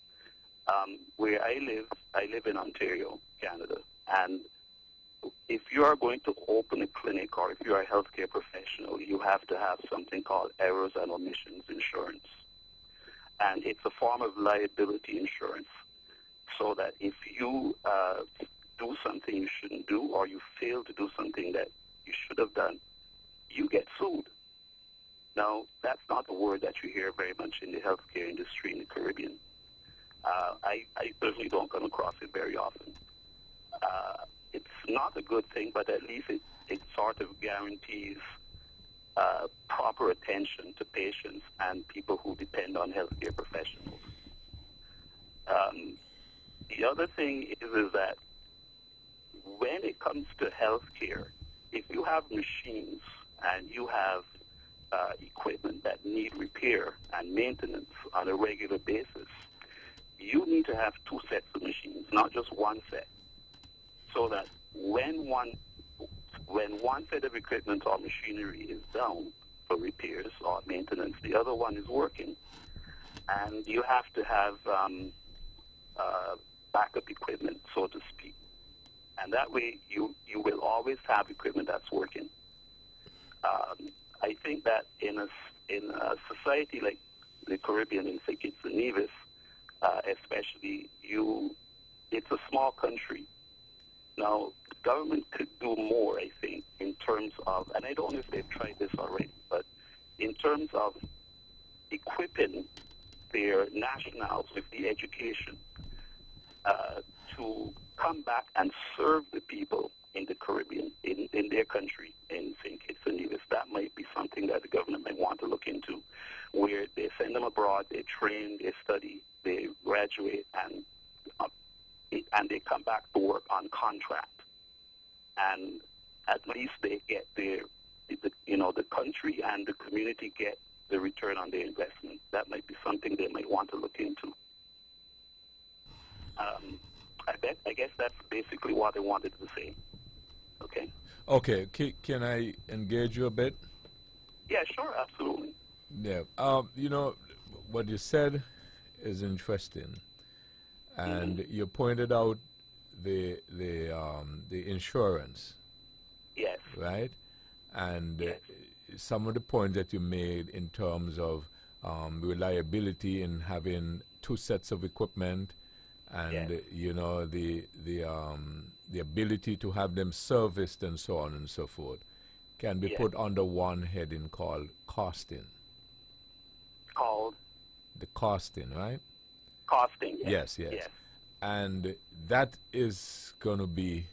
Where I live in Ontario, Canada, and if you are going to open a clinic or if you are a healthcare professional, you have to have something called errors and omissions insurance. And it's a form of liability insurance, so that if you do something you shouldn't do, or you fail to do something that you should have done, you get sued. Now, that's not a word that you hear very much in the healthcare industry in the Caribbean. I personally don't come across it very often. It's not a good thing, but at least it sort of guarantees proper attention to patients and people who depend on healthcare professionals. The other thing is that when it comes to healthcare, if you have machines and you have equipment that need repair and maintenance on a regular basis, you need to have two sets of machines, not just one set, so that when one set of equipment or machinery is down for repairs or maintenance, the other one is working. And you have to have backup equipment, so to speak. And that way you will always have equipment that's working. I think that in a society like the Caribbean, in St. Kitts and Nevis, especially, it's a small country. Now, the government could do more, I think, in terms of, and I don't know if they've tried this already, but in terms of equipping their nationals with the education to come back and serve the people in the Caribbean, in their country, in St. Kitts and Nevis. That might be something that the government might want to look into, where they send them abroad, they train, they study, they graduate, and they come back to work on contract. And at least they get the country and the community get the return on their investment. That might be something they might want to look into. I guess that's basically what I wanted to say. Okay. Okay. Can I engage you a bit? Yeah, sure, absolutely. Yeah. What you said is interesting, and you pointed out the insurance. Yes. Right. And some of the points that you made in terms of reliability in having two sets of equipment, and the ability to have them serviced and so on and so forth, can be put under one heading called costing. Called? The costing, right? Costing, yes. And that is going to be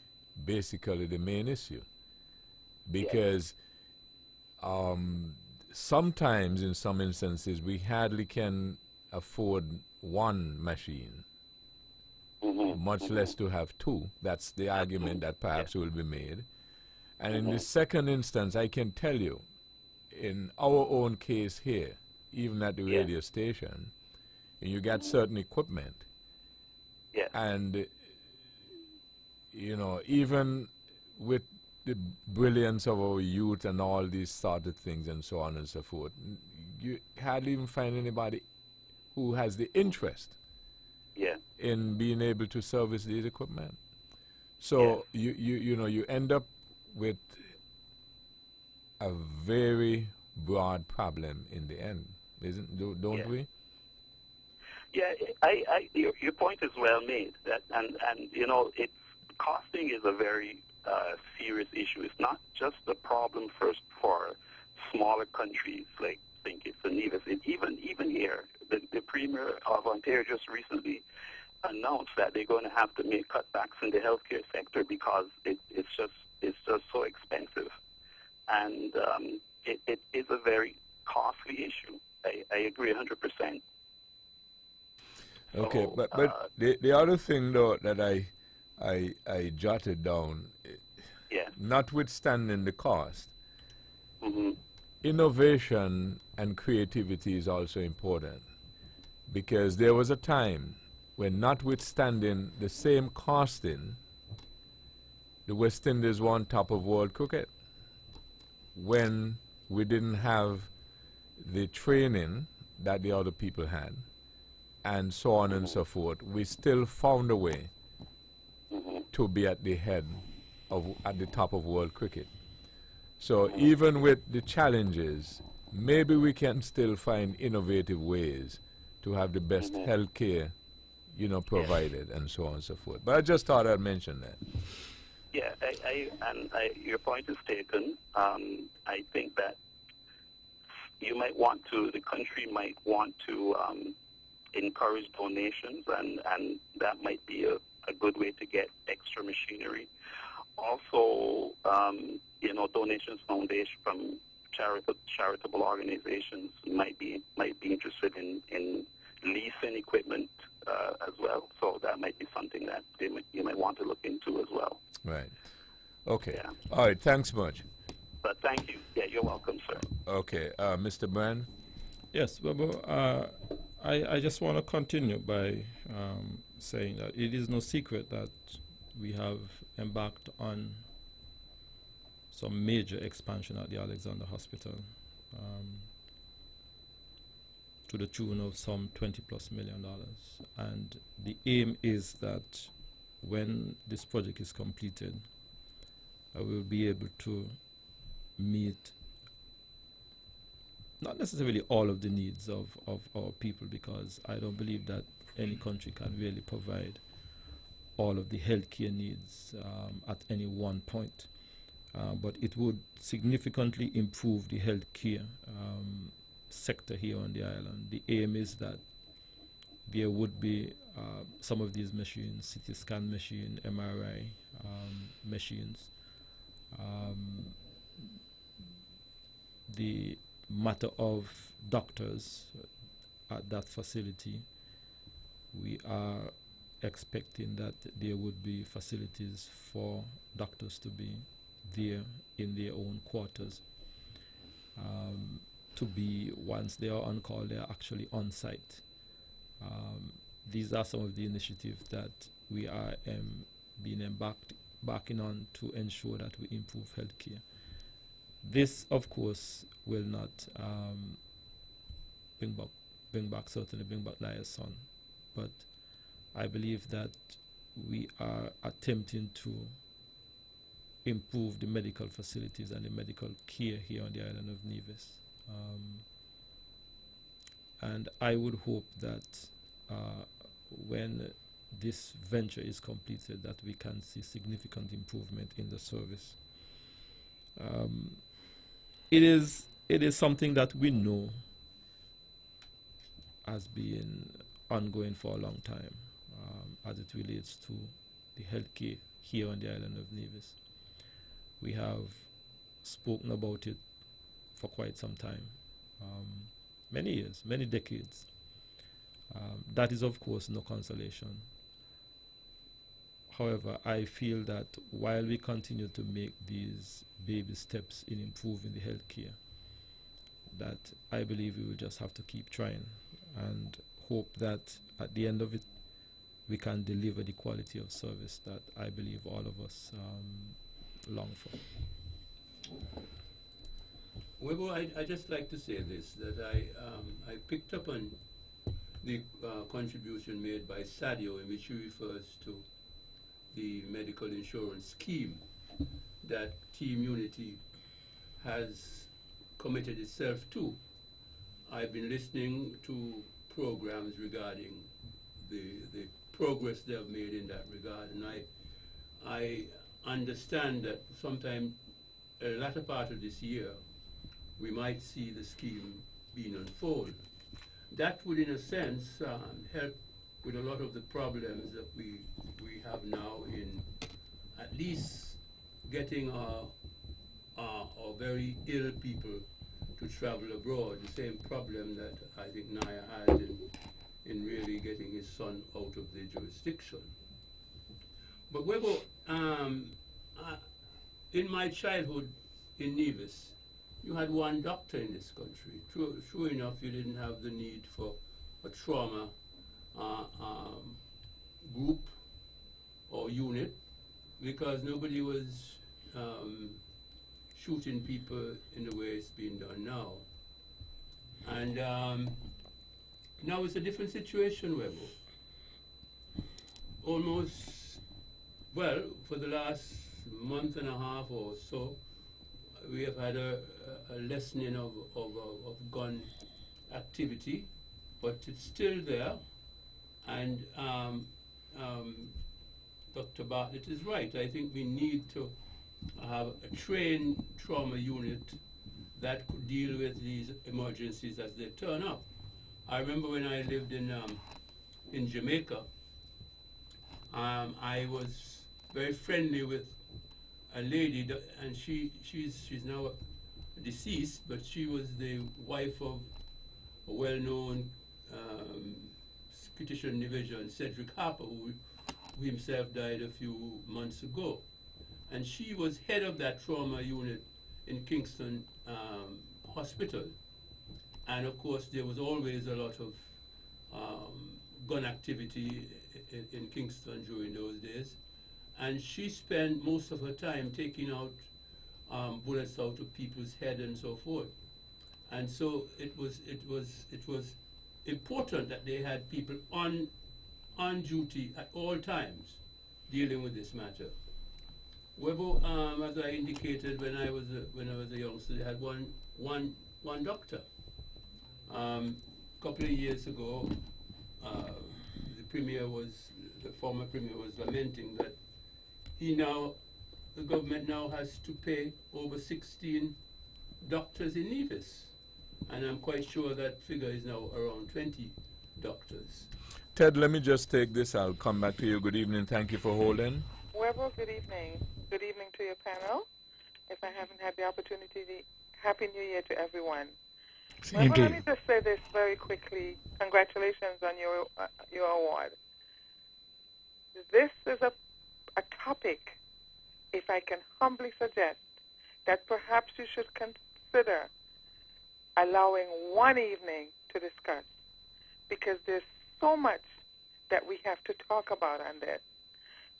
basically the main issue. Because sometimes, in some instances, we hardly can afford one machine, much less to have two. That's the argument that perhaps will be made. And in the second instance, I can tell you, in our own case here, even at the radio station, you got certain equipment. And, even with the brilliance of our youth and all these sort of things and so on and so forth, you hardly even find anybody who has the interest in being able to service these equipment. So you end up with a very broad problem in the end, don't we? Yeah, your point is well made. That and costing is a very serious issue. It's not just a problem first for smaller countries like St. Kitts and Nevis. Even here, the Premier of Ontario just recently announced that they're going to have to make cutbacks in the healthcare sector because it's just so expensive, and it is a very costly issue. I agree 100%. Okay, So, but the other thing though that I jotted down, yeah. notwithstanding the cost, Mm-hmm. innovation and creativity is also important, because there was a time when, notwithstanding the same costing, the West Indies were on top of world cricket. When we didn't have the training that the other people had, and so on and so forth, we still found a way to be at the top of world cricket. So even with the challenges, maybe we can still find innovative ways to have the best health care, provided, and so on and so forth. But I just thought I'd mention that. Yeah, your point is taken. I think that the country might want to encourage donations, and that might be a good way to get extra machinery. Also, donations from charitable organizations might be interested in leasing equipment as well. So that might be something that you might want to look into as well. Right. Okay. Yeah. All right. Thanks much. But thank you. Yeah, you're welcome, sir. Okay. Mr. Brand? Yes, well, I just want to continue by saying that it is no secret that we have embarked on some major expansion at the Alexander Hospital, to the tune of some $20+ million. And the aim is that when this project is completed, I will be able to meet not necessarily all of the needs of our people, because I don't believe that any country can really provide all of the healthcare needs at any one point. But it would significantly improve the healthcare sector here on the island. The aim is that there would be some of these machines, CT scan machine, MRI machines. The matter of doctors at that facility, we are expecting that there would be facilities for doctors to be there in their own quarters, to be, once they are on call, they are actually on site. These are some of the initiatives that we are being embarking on to ensure that we improve healthcare. This, of course, will not bring back liaison, but I believe that we are attempting to improve the medical facilities and the medical care here on the island of Nevis. And I would hope that when this venture is completed, that we can see significant improvement in the service. It is something that we know has been ongoing for a long time, as it relates to the healthcare here on the island of Nevis. We have spoken about it for quite some time, many years, many decades. That is, of course, no consolation. However, I feel that while we continue to make these baby steps in improving the healthcare, that I believe we will just have to keep trying and hope that at the end of it, we can deliver the quality of service that I believe all of us long for. Well, I just like to say this, that I picked up on the contribution made by Sadio, in which he refers to the medical insurance scheme that Team Unity has committed itself to. I've been listening to programs regarding the progress they have made in that regard, and I understand that sometime a latter part of this year, we might see the scheme being unfolded. That would, in a sense, help with a lot of the problems that we have now in at least getting our very ill people to travel abroad. The same problem that I think Naya had in really getting his son out of the jurisdiction. But Webo, in my childhood in Nevis, you had one doctor in this country. True enough, you didn't have the need for a trauma group or unit because nobody was shooting people in the way it's being done now. And now it's a different situation, Webo. Almost, well, for the last month and a half or so, we have had a lessening of gun activity, but it's still there. And Dr. Bartlett is right. I think we need to have a trained trauma unit that could deal with these emergencies as they turn up. I remember when I lived in Jamaica, I was very friendly with a lady, and she's now deceased, but she was the wife of a well-known British division, Cedric Harper, who himself died a few months ago. And she was head of that trauma unit in Kingston Hospital. And of course, there was always a lot of gun activity in Kingston during those days. And she spent most of her time taking out bullets out of people's head and so forth. And so it was important that they had people on duty at all times dealing with this matter. Webo, as I indicated when I was a youngster, they had one doctor. Couple of years ago, the former premier was lamenting that the government now has to pay over 16 doctors in Nevis. And I'm quite sure that figure is now around 20 doctors. Ted, let me just take this. I'll come back to you. Good evening. Thank you for holding. Webo, good evening. Good evening to your panel. If I haven't had the opportunity, Happy New Year to everyone. Same to let you. me just say this very quickly. Congratulations on your award. This is a topic, if I can humbly suggest, that perhaps you should consider allowing one evening to discuss, because there's so much that we have to talk about on this.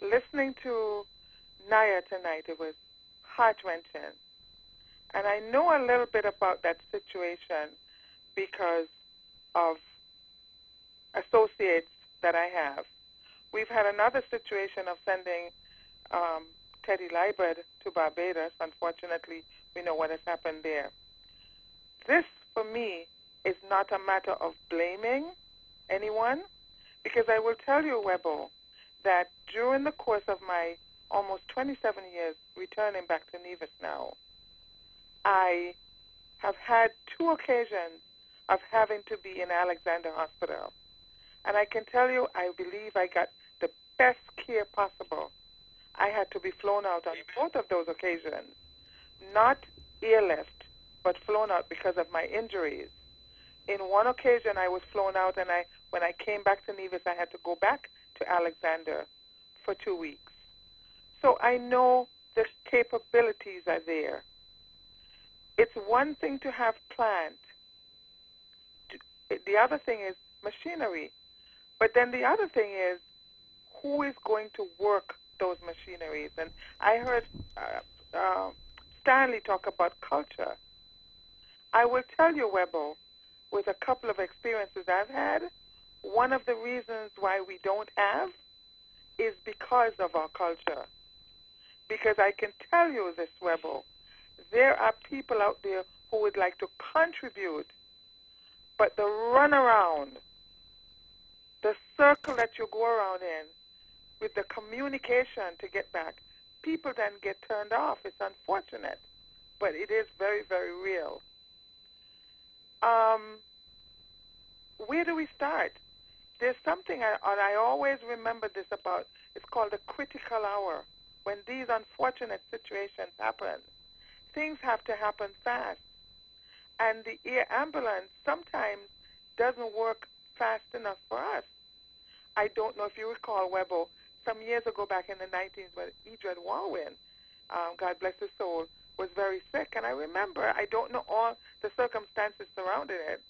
Listening to Naya tonight, it was heart-wrenching. And I know a little bit about that situation because of associates that I have. We've had another situation of sending Teddy Liebert to Barbados. Unfortunately, we know what has happened there. This, for me, is not a matter of blaming anyone, because I will tell you, Webo, that during the course of my almost 27 years returning back to Nevis now, I have had 2 occasions of having to be in Alexander Hospital. And I can tell you, I believe I got the best care possible. I had to be flown out on both of those occasions, not airlift, but flown out because of my injuries. In one occasion, I was flown out, and when I came back to Nevis, I had to go back to Alexander for 2 weeks. So I know the capabilities are there. It's one thing to have plant. The other thing is machinery. But then the other thing is who is going to work those machineries. And I heard Stanley talk about culture. I will tell you, Webo, with a couple of experiences I've had, one of the reasons why we don't have is because of our culture. Because I can tell you this, Webo, there are people out there who would like to contribute, but the runaround, the circle that you go around in, with the communication to get back, people then get turned off. It's unfortunate, but it is very, very real. Where do we start? There's something, and I always remember this about, it's called the critical hour. When these unfortunate situations happen, things have to happen fast. And the air ambulance sometimes doesn't work fast enough for us. I don't know if you recall, Webbo, some years ago back in the 1990s when Edred Warwin, God bless his soul, was very sick. And I remember, I don't know all the circumstances surrounding it,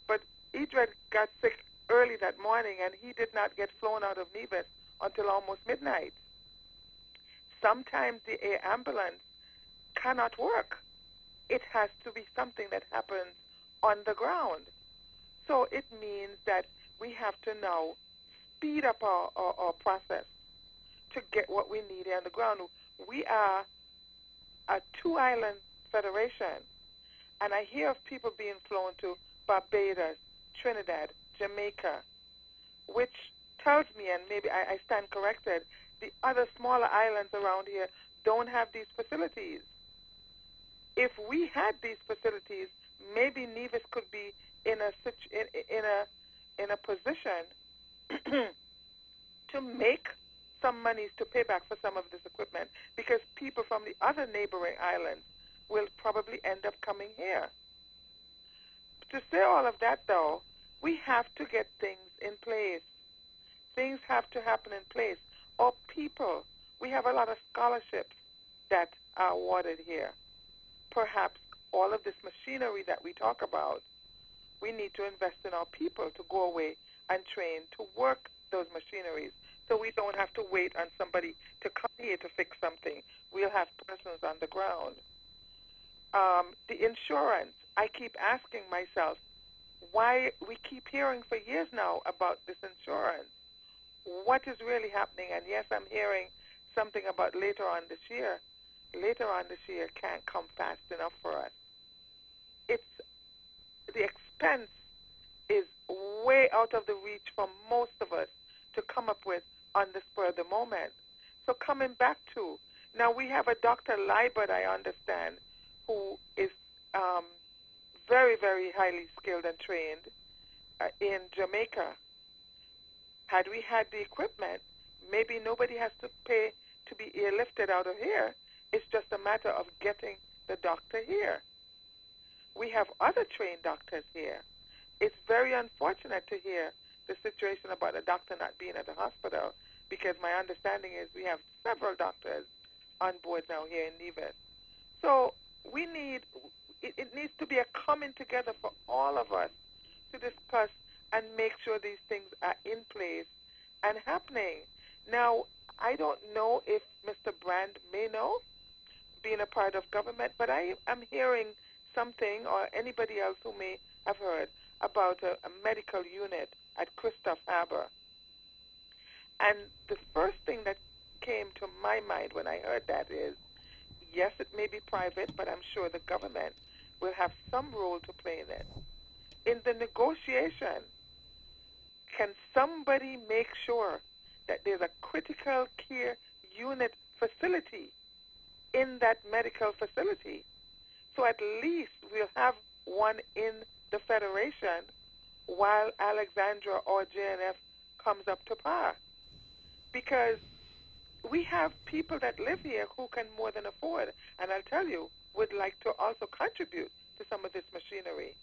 but Edred got sick early that morning, and he did not get flown out of Nevis until almost midnight. Sometimes the air ambulance cannot work. It has to be something that happens on the ground. So it means that we have to now speed up our process to get what we need here on the ground. We are a two-island federation, and I hear of people being flown to Barbados, Trinidad, Jamaica, which tells me, and maybe I stand corrected, the other smaller islands around here don't have these facilities. If we had these facilities, maybe Nevis could be in a position to make some monies to pay back for some of this equipment, because people from the other neighboring islands will probably end up coming here. To say all of that, though, we have to get things in place. Things have to happen in place. Or people, we have a lot of scholarships that are awarded here. Perhaps all of this machinery that we talk about, we need to invest in our people to go away and train to work those machineries, so we don't have to wait on somebody to come here to fix something. We'll have persons on the ground. The insurance, I keep asking myself, why we keep hearing for years now about this insurance. What is really happening? And yes, I'm hearing something about later on this year. Later on this year can't come fast enough for us. The expense is way out of the reach for most of us to come up with on the spur of the moment. So coming back to, now we have a Dr. Liebert, I understand, who is very, very highly skilled and trained in Jamaica. Had we had the equipment, maybe nobody has to pay to be airlifted out of here. It's just a matter of getting the doctor here. We have other trained doctors here. It's very unfortunate to hear the situation about a doctor not being at the hospital, because my understanding is we have several doctors on board now here in Nevis. So we need, it needs to be a coming together for all of us to discuss and make sure these things are in place and happening. Now, I don't know if Mr. Brand may know, being a part of government, but I am hearing something, or anybody else who may have heard, about a medical unit at Christoph Harbour. And the first thing that came to my mind when I heard that is, yes, it may be private, but I'm sure the government will have some role to play in it. In the negotiation, can somebody make sure that there's a critical care unit facility in that medical facility? So at least we'll have one in the Federation while Alexandra or JNF comes up to par. Because we have people that live here who can more than afford, and I'll tell you, would like to also contribute to some of this machinery.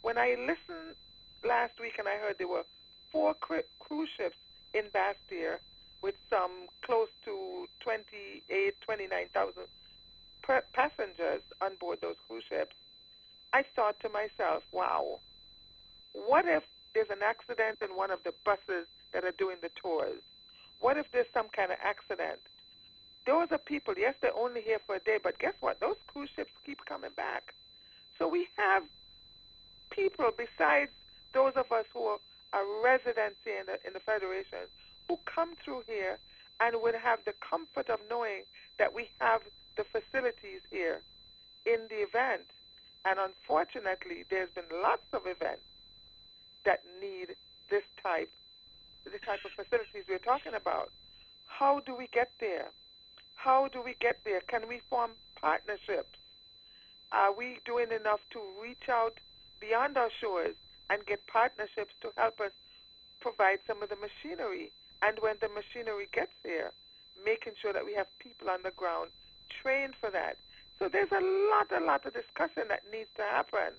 When I listened last week and I heard there were 4 cruise ships in Bastia with some close to 29,000 passengers on board those cruise ships, I thought to myself, wow, what if there's an accident in one of the buses that are doing the tours? What if there's some kind of accident? Those are people, yes, they're only here for a day, but guess what? Those cruise ships keep coming back. So we have people besides those of us who are residents here in the Federation who come through here and would have the comfort of knowing that we have the facilities here in the event. And unfortunately, there's been lots of events that need this type the type of facilities we're talking about. How do we get there? How do we get there? Can we form partnerships? Are we doing enough to reach out beyond our shores and get partnerships to help us provide some of the machinery? And when the machinery gets there, making sure that we have people on the ground trained for that. So there's a lot of discussion that needs to happen.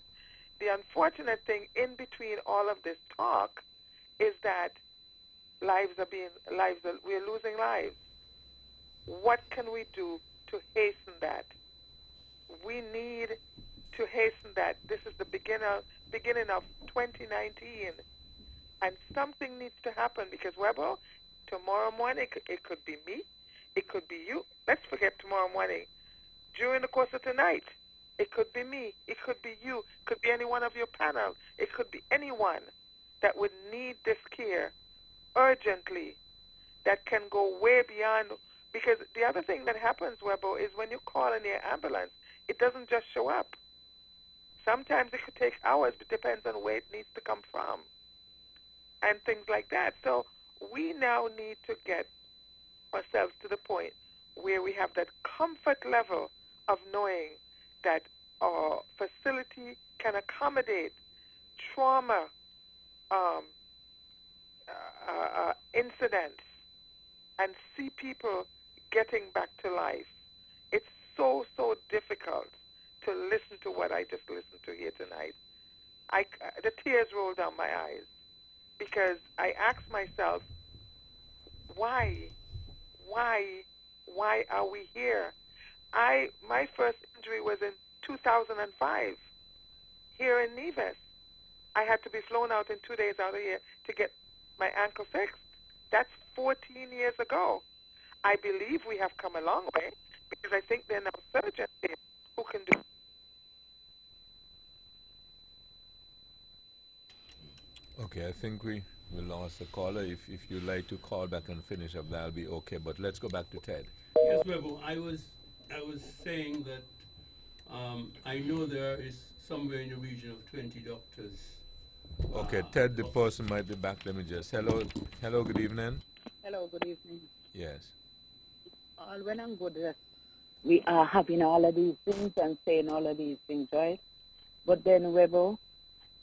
The unfortunate thing in between all of this talk is that we're losing lives. What can we do to hasten that? We need to hasten that. This is the beginning of 2019, and something needs to happen because, Webo, tomorrow morning, it could be me, it could be you. Let's forget tomorrow morning. During the course of tonight, it could be me, it could be you, it could be any one of your panel, it could be anyone that would need this care urgently, that can go way beyond. Because the other thing that happens, Webo, is when you call in your ambulance, it doesn't just show up. Sometimes it could take hours, but it depends on where it needs to come from and things like that. So we now need to get ourselves to the point where we have that comfort level of knowing that our facility can accommodate trauma incidents and see people getting back to life. It's so difficult to listen to what I just listened to here tonight. The tears roll down my eyes because I ask myself, why are we here? My first injury was in 2005 here in Nevis. I had to be flown out in 2 days out of here to get my ankle fixed. That's 14 years ago. I believe we have come a long way because I think there are now surgeons here who can do. Okay, I think we lost the caller. If you'd like to call back and finish up, that'll be okay. But let's go back to Ted. Yes, Rebel. I was saying that I know there is somewhere in the region of 20 doctors. Okay, Ted, the person might be back. Let me just. Hello, good evening. Hello, good evening. Yes. All well and good that we are having all of these things and saying all of these things, right? But then, Rebel,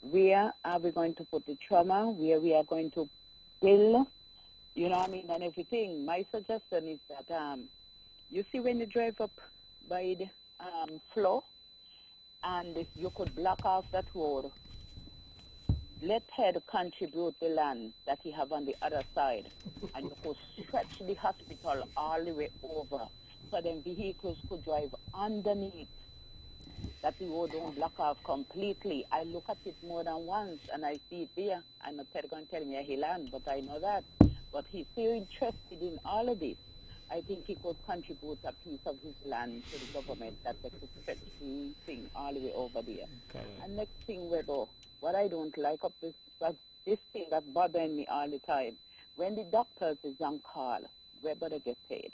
where are we going to put the trauma? Where we are going to build? You know what I mean? And everything. My suggestion is that, you see when you drive up by the floor, and if you could block off that road, let Ted contribute the land that he have on the other side, and you could stretch the hospital all the way over, so then vehicles could drive underneath, that the road don't block off completely. I look at it more than once, and I see it there. I know Ted going to tell me he land, but I know that. But he's still interested in all of this. I think he could contribute a piece of his land to the government that they could stretch the thing all the way over there. Okay. And next thing, Wedo, what I don't like of this thing that's bothering me all the time, when the doctors is on call, where do they get paid?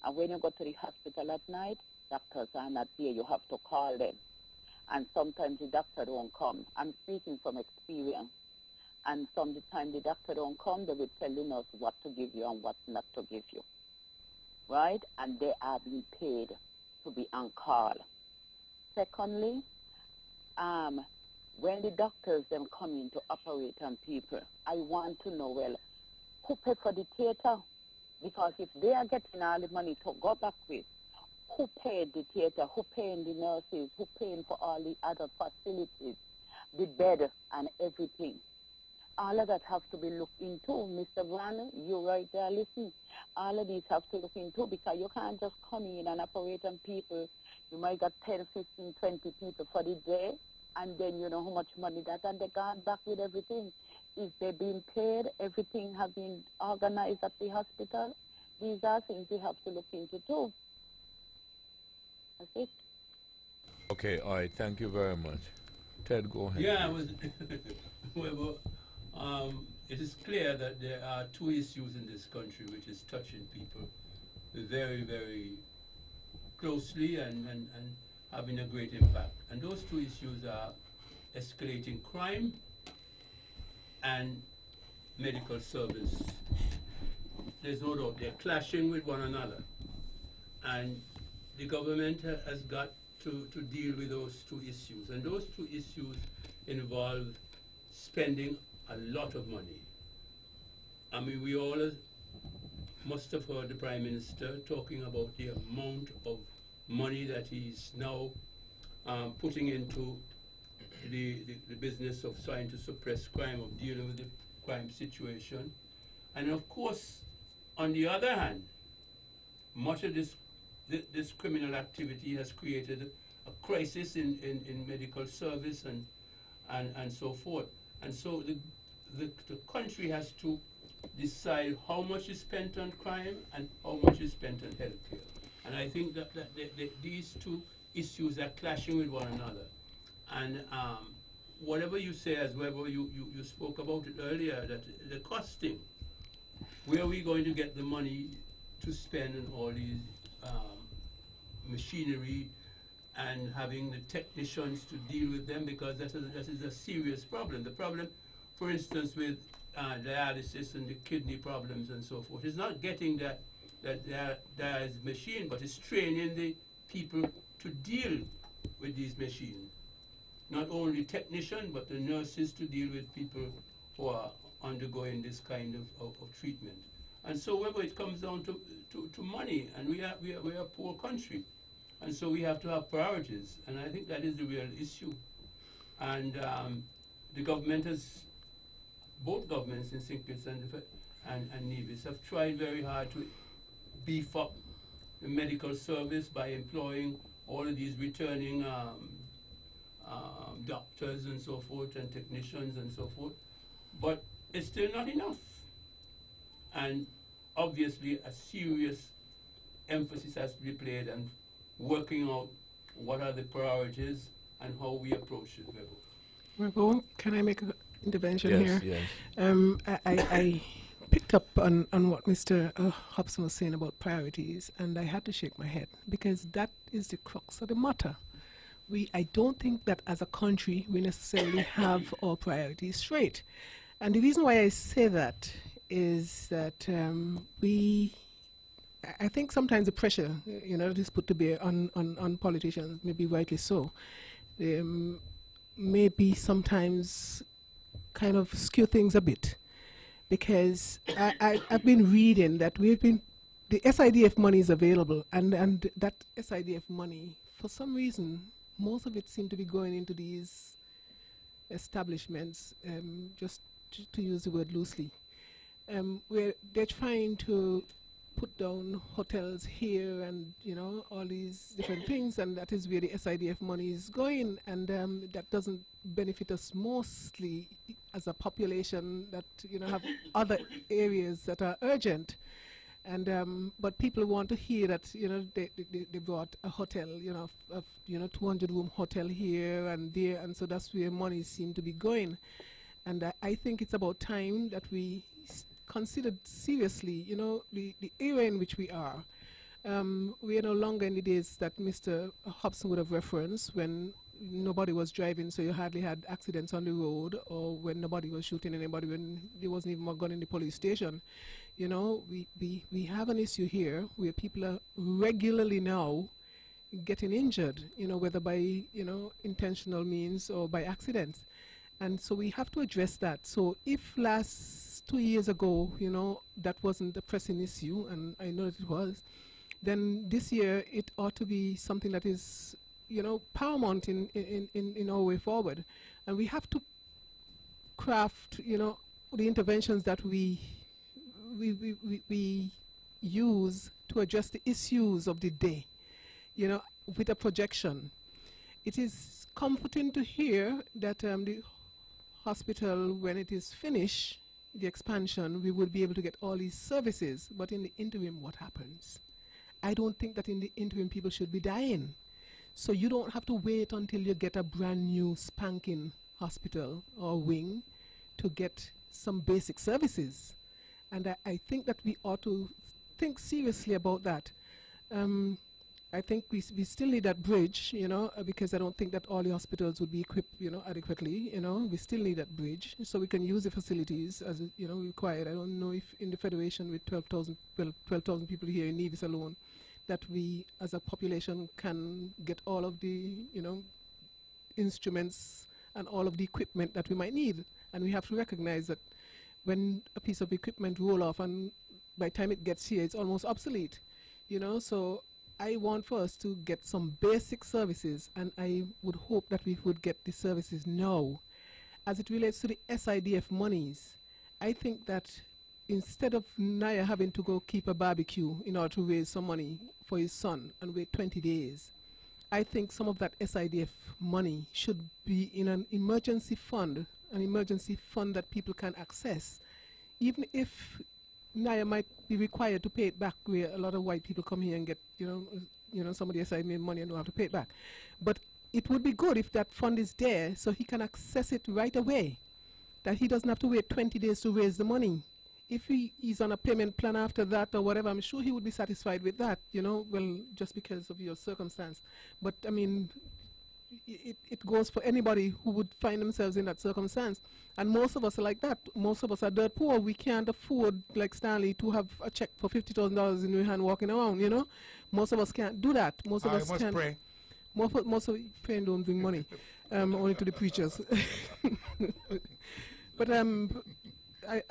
And when you go to the hospital at night, doctors are not there. You have to call them. And sometimes the doctor don't come. I'm speaking from experience. And sometimes the doctor don't come, they will tell the nurse what to give you and what not to give you. Right? And they are being paid to be on call. Secondly, when the doctors then come in to operate on people, I want to know, well, who paid for the theater? Because if they are getting all the money to go back with, who paid the theater? Who paying the nurses? Who paying for all the other facilities, the bed and everything? All of that have to be looked into. Mr. Van, you're right there, listen. All of these have to look into because you can't just come in and operate on people. You might get 10, 15, 20 people for the day, and then you know how much money that, and they gone back with everything. Is they being paid? Everything have been organized at the hospital? These are things we have to look into too. That's it. Okay, all right. Thank you very much. Ted, go ahead. Yeah, it is clear that there are two issues in this country which is touching people very, very closely and having a great impact. And those two issues are escalating crime and medical service, there's no doubt they're clashing with one another. And the government has got to deal with those two issues. And those two issues involve spending a lot of money. I mean, we all must have heard the Prime Minister talking about the amount of money that he's now putting into the business of trying to suppress crime, of dealing with the crime situation. And of course, on the other hand, much of this criminal activity has created a crisis in medical service and so forth. And so the country has to decide how much is spent on crime and how much is spent on healthcare. And I think that these two issues are clashing with one another. And whatever you say, as Weber, you spoke about it earlier, that the costing, where are we going to get the money to spend on all these machinery and having the technicians to deal with them, because that is a serious problem. The problem, for instance, with dialysis and the kidney problems and so forth, is not getting that dialysis machine, but it's training the people to deal with these machines. Not only technicians, but the nurses to deal with people who are undergoing this kind of treatment. And so whether it comes down to money, and we are a poor country, and so we have to have priorities, and I think that is the real issue. And the government has, both governments in St. Kitts and Nevis have tried very hard to beef up the medical service by employing all of these returning doctors and so forth, and technicians and so forth, but it's still not enough. And obviously a serious emphasis has to be played on working out what are the priorities and how we approach it. Rebo, can I make an intervention here? Yes. I picked up on what Mr. Hobson was saying about priorities, and I had to shake my head, because that is the crux of the matter. I don't think that as a country we necessarily have our priorities straight. And the reason why I say that is that I think sometimes the pressure, that is put to bear on politicians, maybe rightly so, maybe sometimes kind of skew things a bit. Because I've been reading that the SIDF money is available, and that SIDF money, for some reason, most of it seems to be going into these establishments, just to use the word loosely, where they're trying to put down hotels here and, all these different things, and that is where the SIDF money is going, and that doesn't benefit us mostly as a population that, have other areas that are urgent. And but people want to hear that they brought a hotel, a 200-room hotel here and there, and so that's where money seems to be going. And I think it's about time that we considered seriously, the era in which we are. We are no longer in the days that Mr. Hobson would have referenced, when nobody was driving, so you hardly had accidents on the road, or when nobody was shooting anybody, when there wasn't even a gun in the police station. We have an issue here where people are regularly now getting injured, whether by, intentional means or by accidents. And so we have to address that. So if last 2 years ago, that wasn't a pressing issue, and I know that it was, then this year it ought to be something that is, paramount in our way forward. And we have to craft, the interventions that we use to address the issues of the day, with a projection. It is comforting to hear that the hospital, when it is finished, the expansion, we will be able to get all these services. But in the interim, what happens? I don't think that in the interim people should be dying. So you don't have to wait until you get a brand new spanking hospital or wing to get some basic services. And I think that we ought to think seriously about that. I think we still need that bridge, because I don't think that all the hospitals would be equipped, adequately. We still need that bridge so we can use the facilities as required. I don't know if in the federation with 12,000 people here in Nevis alone, that we as a population can get all of the instruments and all of the equipment that we might need. And we have to recognize that when a piece of equipment roll off and by the time it gets here, it's almost obsolete. So I want for us to get some basic services, and I would hope that we would get the services now. As it relates to the SIDF monies, I think that instead of Naya having to go keep a barbecue in order to raise some money for his son and wait 20 days, I think some of that SIDF money should be in an emergency fund that people can access. Even if Naya might be required to pay it back, where a lot of white people come here and get, some of the SIDF money and don't have to pay it back. But it would be good if that fund is there so he can access it right away, that he doesn't have to wait 20 days to raise the money. If he's on a payment plan after that or whatever, I'm sure he would be satisfied with that, well, just because of your circumstance. But, I mean, it goes for anybody who would find themselves in that circumstance. And most of us are like that. Most of us are dirt poor. We can't afford, like Stanley, to have a check for $50,000 in your hand walking around, Most of us can't do that. Most of us can't. Pray. Most of praying don't bring money, only to the preachers. But I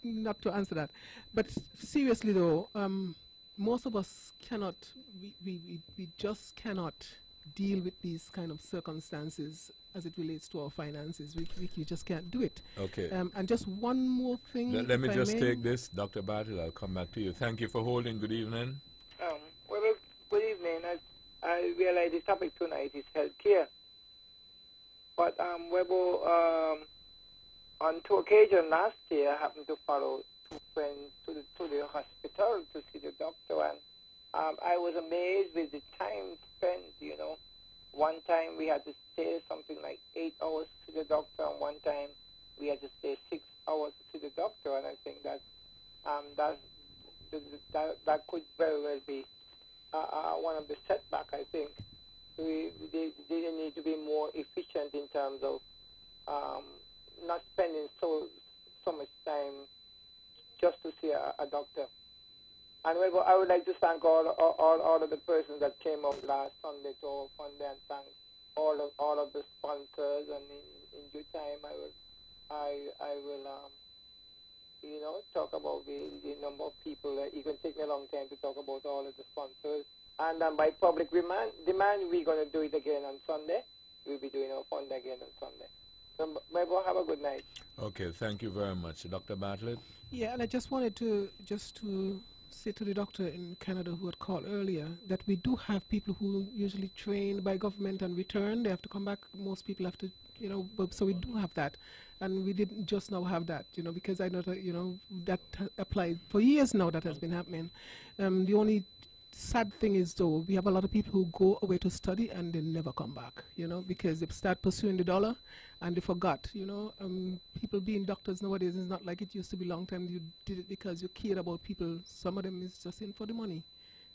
not to answer that. But seriously though, most of us cannot, we just cannot deal with these kind of circumstances as it relates to our finances. We just can't do it. Okay. And just one more thing. Let me just take this, Dr. Bartlett. I'll come back to you. Thank you for holding. Good evening. Well, good evening. I realize the topic tonight is healthcare. But Webo, on two occasions last year, I happened to follow two friends to the hospital to see the doctor, and I was amazed with the time spent. One time we had to stay something like 8 hours to see the doctor, and one time we had to stay 6 hours to see the doctor. And I think that that could very well be one of the setbacks. I think they need to be more efficient in terms of not spending so much time just to see a doctor. And I would like to thank all of the persons that came out last Sunday to our Sunday, and thank all of the sponsors. And in due time, I will talk about the number of people. It can take me a long time to talk about all of the sponsors. And by public demand, we're going to do it again on Sunday. We'll be doing our fund again on Sunday. So, have a good night. Okay, thank you very much. Dr. Bartlett? Yeah, and I just wanted to say to the doctor in Canada who had called earlier that we do have people who usually trained by government and return. They have to come back. Most people have to, so we do have that. And we didn't just now have that, because I know that, that applied for years now. That has been happening. The only sad thing is, though, we have a lot of people who go away to study and they never come back, because they start pursuing the dollar and they forgot, people being doctors nowadays is not like it used to be a long time. You did it because you cared about people. Some of them is just in for the money.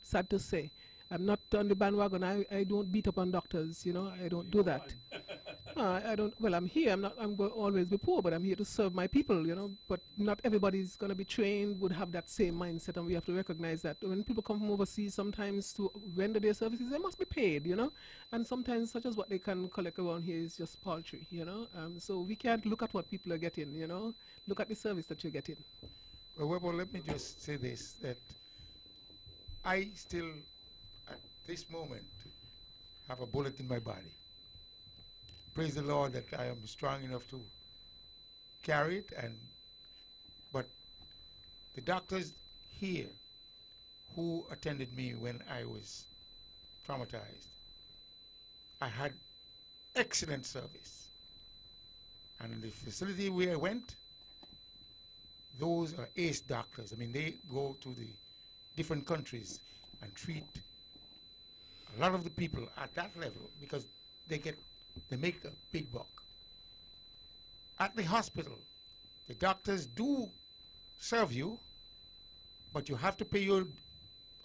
Sad to say. I'm not on the bandwagon. I don't beat up on doctors, I don't do that. I don't. Well, I'm here. I'm going to always be poor, but I'm here to serve my people, But not everybody's going to be trained, would have that same mindset, and we have to recognize that. When people come from overseas, sometimes to render their services, they must be paid, And sometimes, such as what they can collect around here is just paltry, So we can't look at what people are getting, Look at the service that you're getting. Well, let me just say this, that I still, at this moment, have a bullet in my body. Praise the Lord that I am strong enough to carry it, but the doctors here who attended me when I was traumatized, I had excellent service. And in the facility where I went, those are ace doctors. I mean, they go to the different countries and treat a lot of the people at that level because they make a big buck. At the hospital, the doctors do serve you, but you have to pay your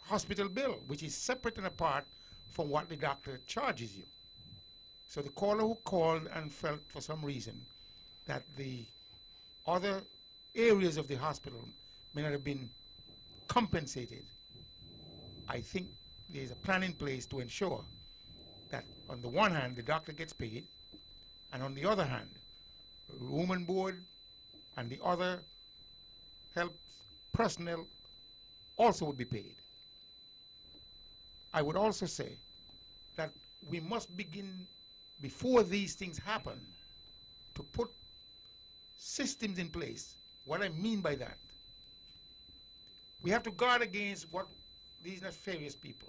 hospital bill, which is separate and apart from what the doctor charges you. So the caller who called and felt for some reason that the other areas of the hospital may not have been compensated, I think there's a plan in place to ensure that on the one hand the doctor gets paid, and on the other hand room and board and the other health personnel also would be paid. I would also say that we must begin, before these things happen, to put systems in place. What I mean by that, we have to guard against what these nefarious people.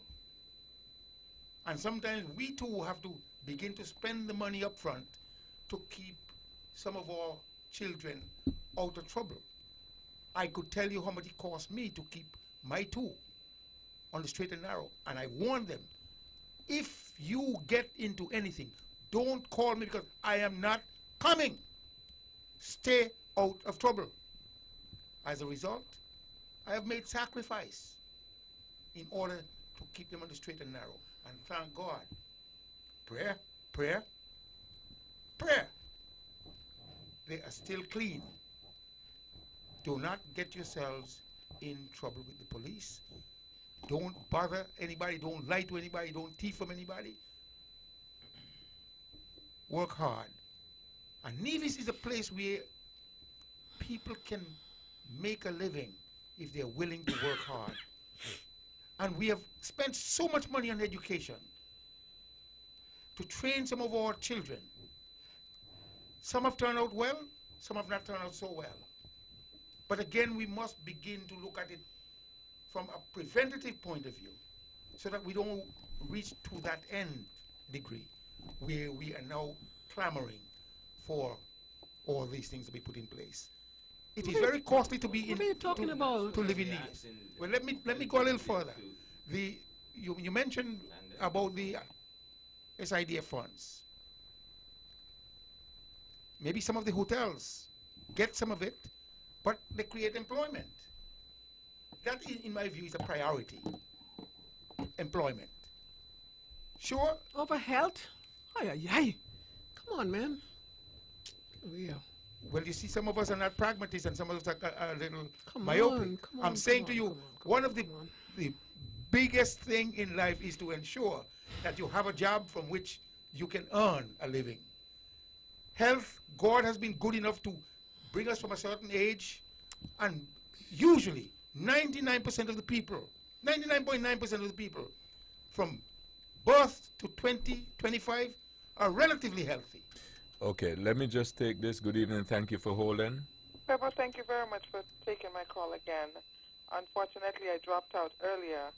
And sometimes we too have to begin to spend the money up front to keep some of our children out of trouble. I could tell you how much it cost me to keep my two on the straight and narrow. And I warn them, if you get into anything, don't call me because I am not coming. Stay out of trouble. As a result, I have made sacrifice in order to keep them on the straight and narrow. And thank God, prayer, prayer, prayer. They are still clean. Do not get yourselves in trouble with the police. Don't bother anybody. Don't lie to anybody. Don't thief from anybody. Work hard. And Nevis is a place where people can make a living if they're willing to work hard. And we have spent so much money on education to train some of our children. Some have turned out well, some have not turned out so well. But again, we must begin to look at it from a preventative point of view so that we don't reach to that end degree where we are now clamoring for all these things to be put in place. It is very costly to be in. What are you talking about? To live in Nevis. Well, let me go a little further. You mentioned about the SIDF funds. Maybe some of the hotels get some of it, but they create employment. That, in my view, is a priority. Employment. Sure. Over health? Ay. Come on, man. Yeah. Well, you see, some of us are not pragmatists and some of us are a little myopic. I'm saying to you, one of the biggest thing in life is to ensure that you have a job from which you can earn a living. Health, God has been good enough to bring us from a certain age, and usually 99% of the people, 99.9% of the people from birth to 20, 25 are relatively healthy. Okay, let me just take this. Good evening. Thank you for holding. Pepper, thank you very much for taking my call again. Unfortunately, I dropped out earlier.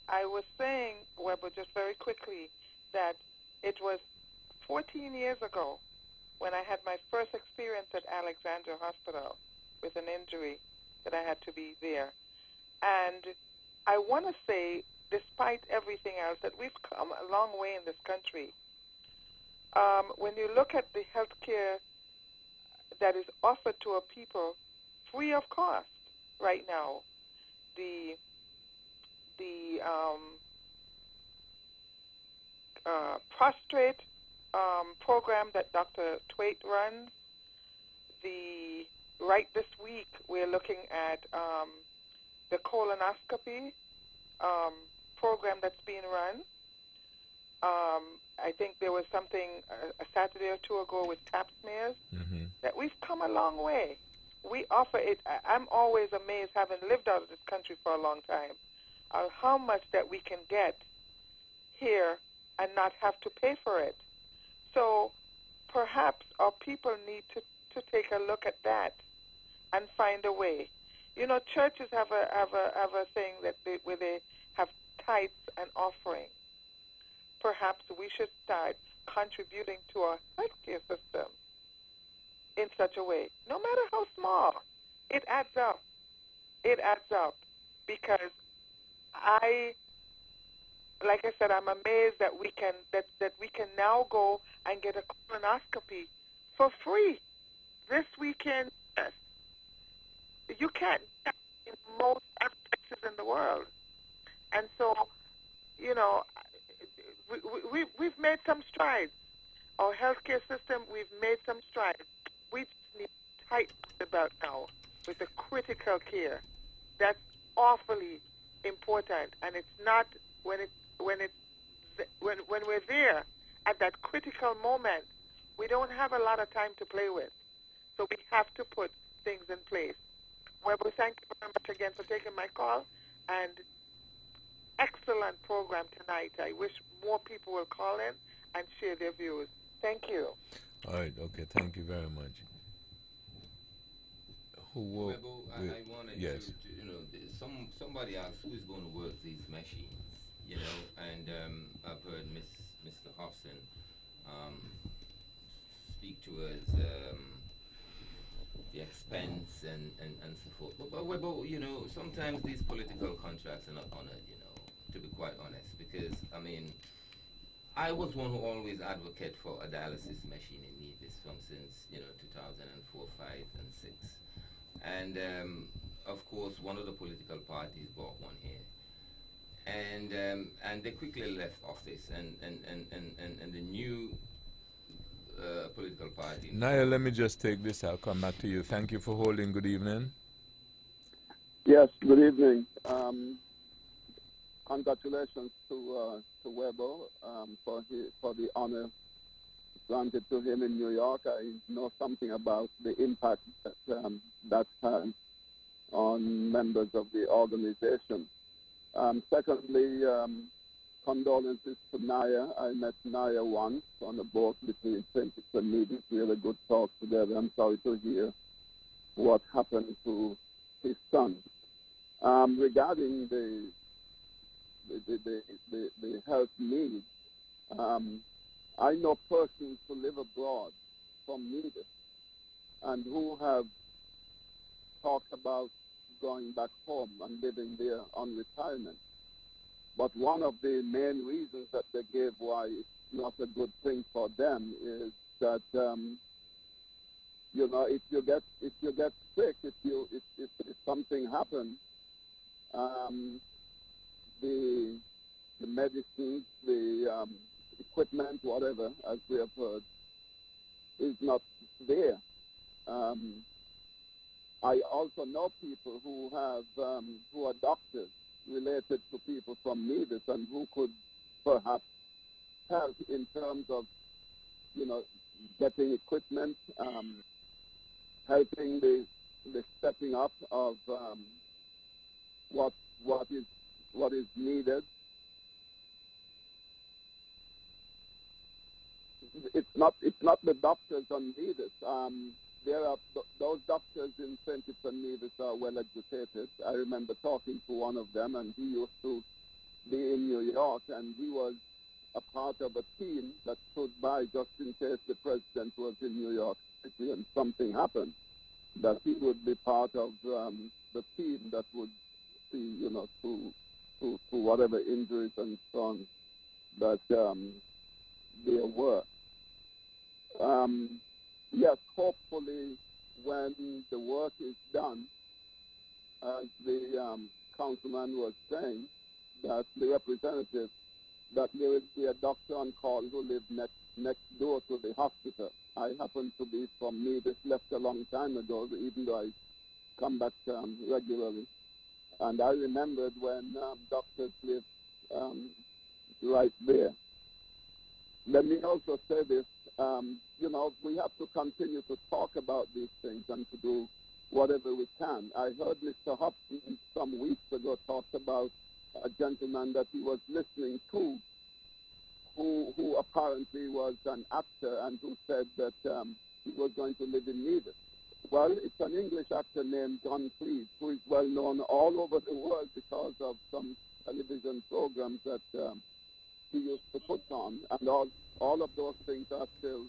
I was saying, Weber, just very quickly, that it was 14 years ago when I had my first experience at Alexandria Hospital with an injury that I had to be there. And I want to say, despite everything else, that we've come a long way in this country. When you look at the health care that is offered to our people free of cost right now, the prostrate program that Dr. Twait runs, right this week we're looking at the colonoscopy program that's being run. I think there was something a Saturday or two ago with Pap smears. That we've come a long way. We offer it. I'm always amazed, having lived out of this country for a long time, how much that we can get here and not have to pay for it. So perhaps our people need to take a look at that and find a way. You know, churches have a thing that where they have tithes and offerings. Perhaps we should start contributing to our healthcare system in such a way, no matter how small, it adds up. It adds up because like I said, I'm amazed that we can now go and get a colonoscopy for free this weekend. Yes. You can't in most other places in the world. And tighten the belt now with the critical care. That's awfully important, and it's not when we're there at that critical moment. We don't have a lot of time to play with, so we have to put things in place. Well, thank you very much again for taking my call, and excellent program tonight. I wish more people will call in and share their views. Thank you. All right, okay, thank you very much. Rebel, I wanted yes. somebody asked who's going to work these machines, and I've heard Mr. Hobson speak to us the expense and so forth. But Rebel, sometimes these political contracts are not honored, to be quite honest, because, I was one who always advocate for a dialysis machine in Nevis since 2004, 5, and 6. And of course, one of the political parties bought one here, and they quickly left office, and the new political party. Naya, let me just take this. I'll come back to you. Thank you for holding. Good evening. Yes, good evening. Congratulations to Webo for the honor granted to him in New York. I know something about the impact that had on members of the organization. Secondly, condolences to Naya. I met Naya once on a boat between St. Kitts and Nevis. We had a good talk together. I'm sorry to hear what happened to his son. Regarding the health needs, I know persons who live abroad from Nevis and who have talked about going back home and living there on retirement. But one of the main reasons that they gave why it's not a good thing for them is that if you get sick, if something happens, the medicines, the equipment, whatever, as we have heard, is not there. I also know people who are doctors related to people from Nevis and who could perhaps help in terms of, getting equipment, helping the stepping up of what is needed. It's not the doctors on Nevis. There are those doctors in St. Kitts and Nevis are well educated. I remember talking to one of them, and he used to be in New York, and he was a part of a team that stood by just in case the president was in New York City and something happened, that he would be part of the team that would see, to whatever injuries and so on that there were. Yes, hopefully when the work is done, as the councilman was saying, that the representative, that there will be a doctor on call who lives next door to the hospital. I happen to be from Nevis, left a long time ago, even though I come back regularly. And I remembered when doctors lived right there. Let me also say this, we have to continue to talk about these things and to do whatever we can. I heard Mr. Hobson some weeks ago talk about a gentleman that he was listening to who apparently was an actor and who said that he was going to live in Nevis. Well, it's an English actor named John Cleese, who is well known all over the world because of some television programs that he used to put on, and all of those things are still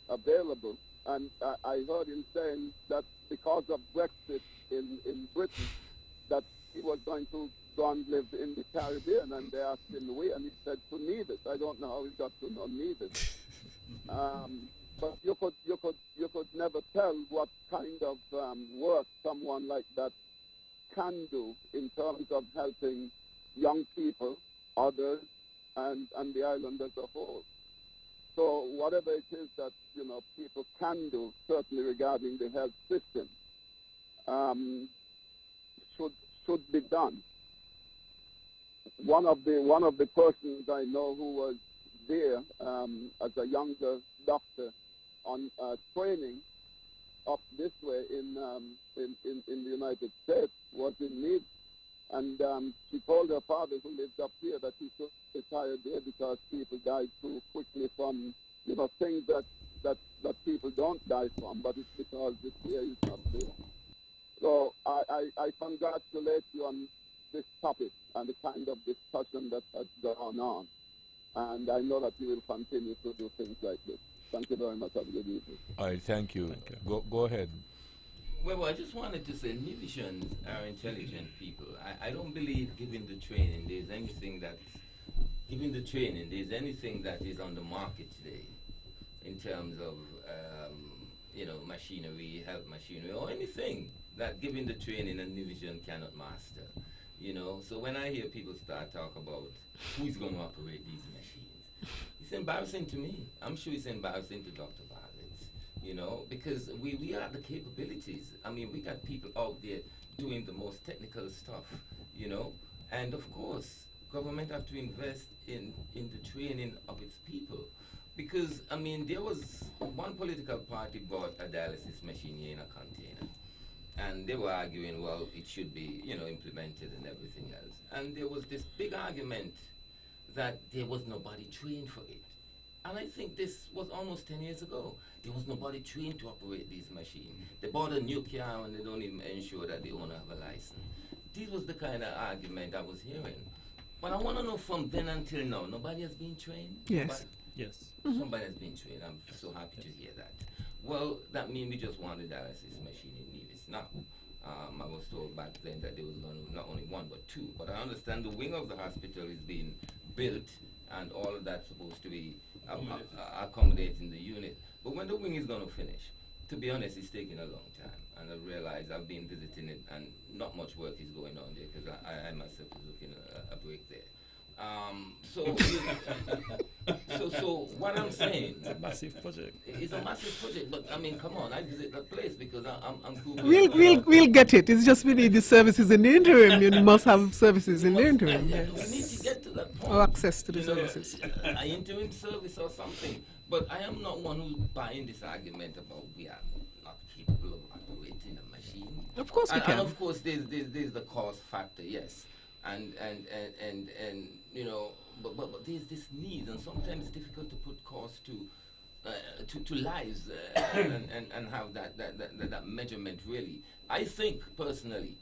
available. And I heard him saying that because of Brexit in Britain, that he was going to go and live in the Caribbean, and they asked him where, and he said to Nevis. I don't know how he got to know Nevis. But you could never tell what kind of work someone like that can do in terms of helping young people, others, and the island as a whole. So whatever it is that, people can do, certainly regarding the health system, should be done. One of the persons I know who was there as a younger doctor on training up this way in the United States was in need, and she told her father, who lives up here, that he should retire there because people died too quickly from things that people don't die from, but it's because the care is not there. So I congratulate you on this topic and the kind of discussion that has gone on. And I know that you will continue to do things like this. Thank you very much. Have a good evening. All right, thank you. Go ahead. Well, I just wanted to say Nivisians are intelligent people. I don't believe given the training there's anything that is on the market today in terms of machinery, health machinery, or anything that given the training a Nivision cannot master. So when I hear people start talk about who's going to operate these machines, it's embarrassing to me. I'm sure it's embarrassing to Dr. Bartlett, because we are the capabilities. I mean, we got people out there doing the most technical stuff, and of course, government have to invest in the training of its people. Because, I mean, there was one political party bought a dialysis machine here in a container. And they were arguing, well, it should be, implemented and everything else. And there was this big argument that there was nobody trained for it. And I think this was almost 10 years ago. There was nobody trained to operate these machines. They bought a new car and they don't even ensure that the owner have a license. This was the kind of argument I was hearing. But I want to know from then until now, nobody has been trained? Yes. Nobody? Yes. Somebody has been trained. I'm so happy to hear that. Well, that means we just want a dialysis machine in Nevis. Now, I was told back then that there was not only one but two. But I understand the wing of the hospital is being built and all of that's supposed to be accommodating the unit. But when the wing is going to finish, to be honest, it's taking a long time. And I realize I've been visiting it and not much work is going on there because I myself is looking at a break there. So what I'm saying, it's a massive project. It's a massive project, but I mean, come on, I visit that place because I'm Googling. We'll get it. It's just we need the services in the interim. You must have services in the interim. Yes. Yes. We need to get to that point. Or access to the services. An interim service or something. But I am not one who's buying this argument about we are not capable of operating a machine. Of course we can. And of course, there's the cost factor, yes. And but there's this need, and sometimes it's difficult to put cost to lives and have that measurement really. I think personally,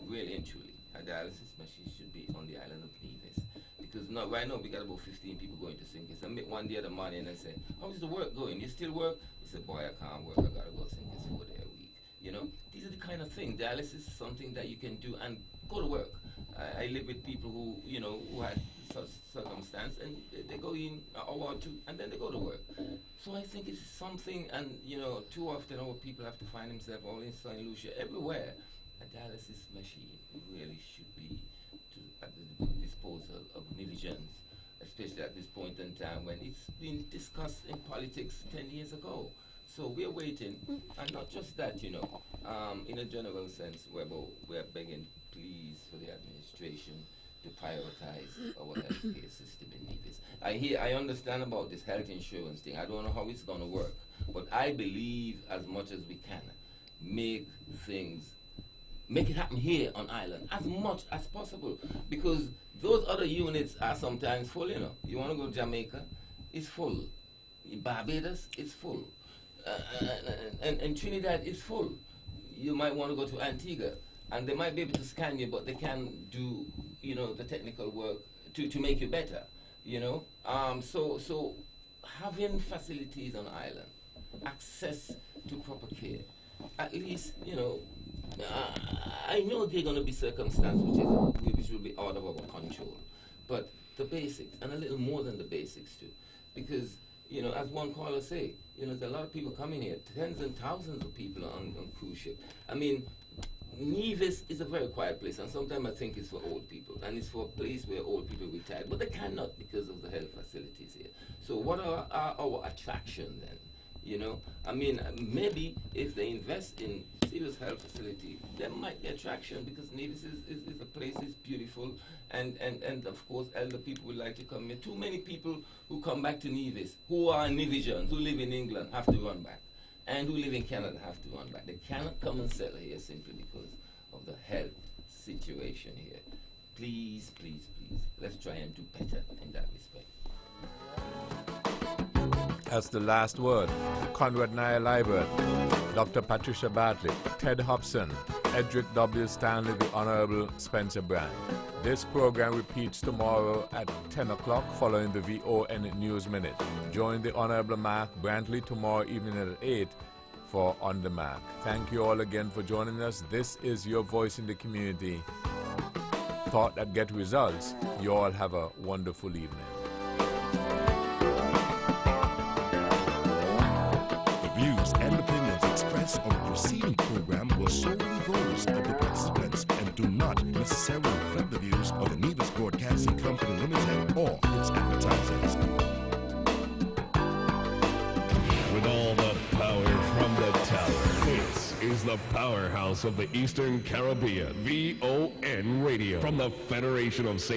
really and truly, a dialysis machine should be on the island of Nevis. Because right now we got about 15 people going to St. Kitts. I met one the other morning and I said, how is the work going? You still work? He said, boy, I can't work. I got to go to St. Kitts 4 days a week. These are the kind of things. Dialysis is something that you can do and go to work. I live with people who, who had such circumstance, and they go in an hour or two, and then they go to work. So I think it's something, and, too often our people have to find themselves all in St. Lucia, everywhere. A dialysis machine really should be at the disposal of Nivisians, especially at this point in time when it's been discussed in politics 10 years ago. So we're waiting, and not just that, in a general sense, we're begging, please, for the administration to prioritize our healthcare system in Nevis. I understand about this health insurance thing. I don't know how it's going to work, but I believe as much as we can, make it happen here on island as much as possible, because those other units are sometimes full. You want to go to Jamaica, it's full. In Barbados, it's full. And Trinidad is full. You might want to go to Antigua, and they might be able to scan you, but they can't do, the technical work to make you better, So having facilities on island, access to proper care, at least, I know there are going to be circumstances which will be out of our control, but the basics, and a little more than the basics too, because, as one caller say, there's a lot of people coming here, tens and thousands of people on cruise ship. I mean, Nevis is a very quiet place, and sometimes I think it's for old people, and it's for a place where old people retire, but they cannot because of the health facilities here. So what are our attractions then? You know, I mean, maybe if they invest in serious health facility, there might be attraction, because Nevis is a place, it's beautiful, and of course elder people would like to come here. Too many people who come back to Nevis, who are Nevisians, who live in England, have to run back, and who live in Canada have to run back. They cannot come and settle here simply because of the health situation here. Please, please, please, let's try and do better in that respect. That's the last word. Conrad Naya-Liburd, Dr. Patricia Bartlett, Ted Hobson, Edric W. Stanley, the Honorable Spencer Brand. This program repeats tomorrow at 10 o'clock following the VON News Minute. Join the Honorable Mark Brantley tomorrow evening at 8 for On the Mark. Thank you all again for joining us. This is your voice in the community. Thought that get results. You all have a wonderful evening. Views and opinions expressed on the preceding program were solely those of the participants and do not necessarily reflect the views of the Nevis Broadcasting Company Limited or its advertisers. With all the power from the tower, this is the powerhouse of the Eastern Caribbean, VON Radio, from the Federation of St.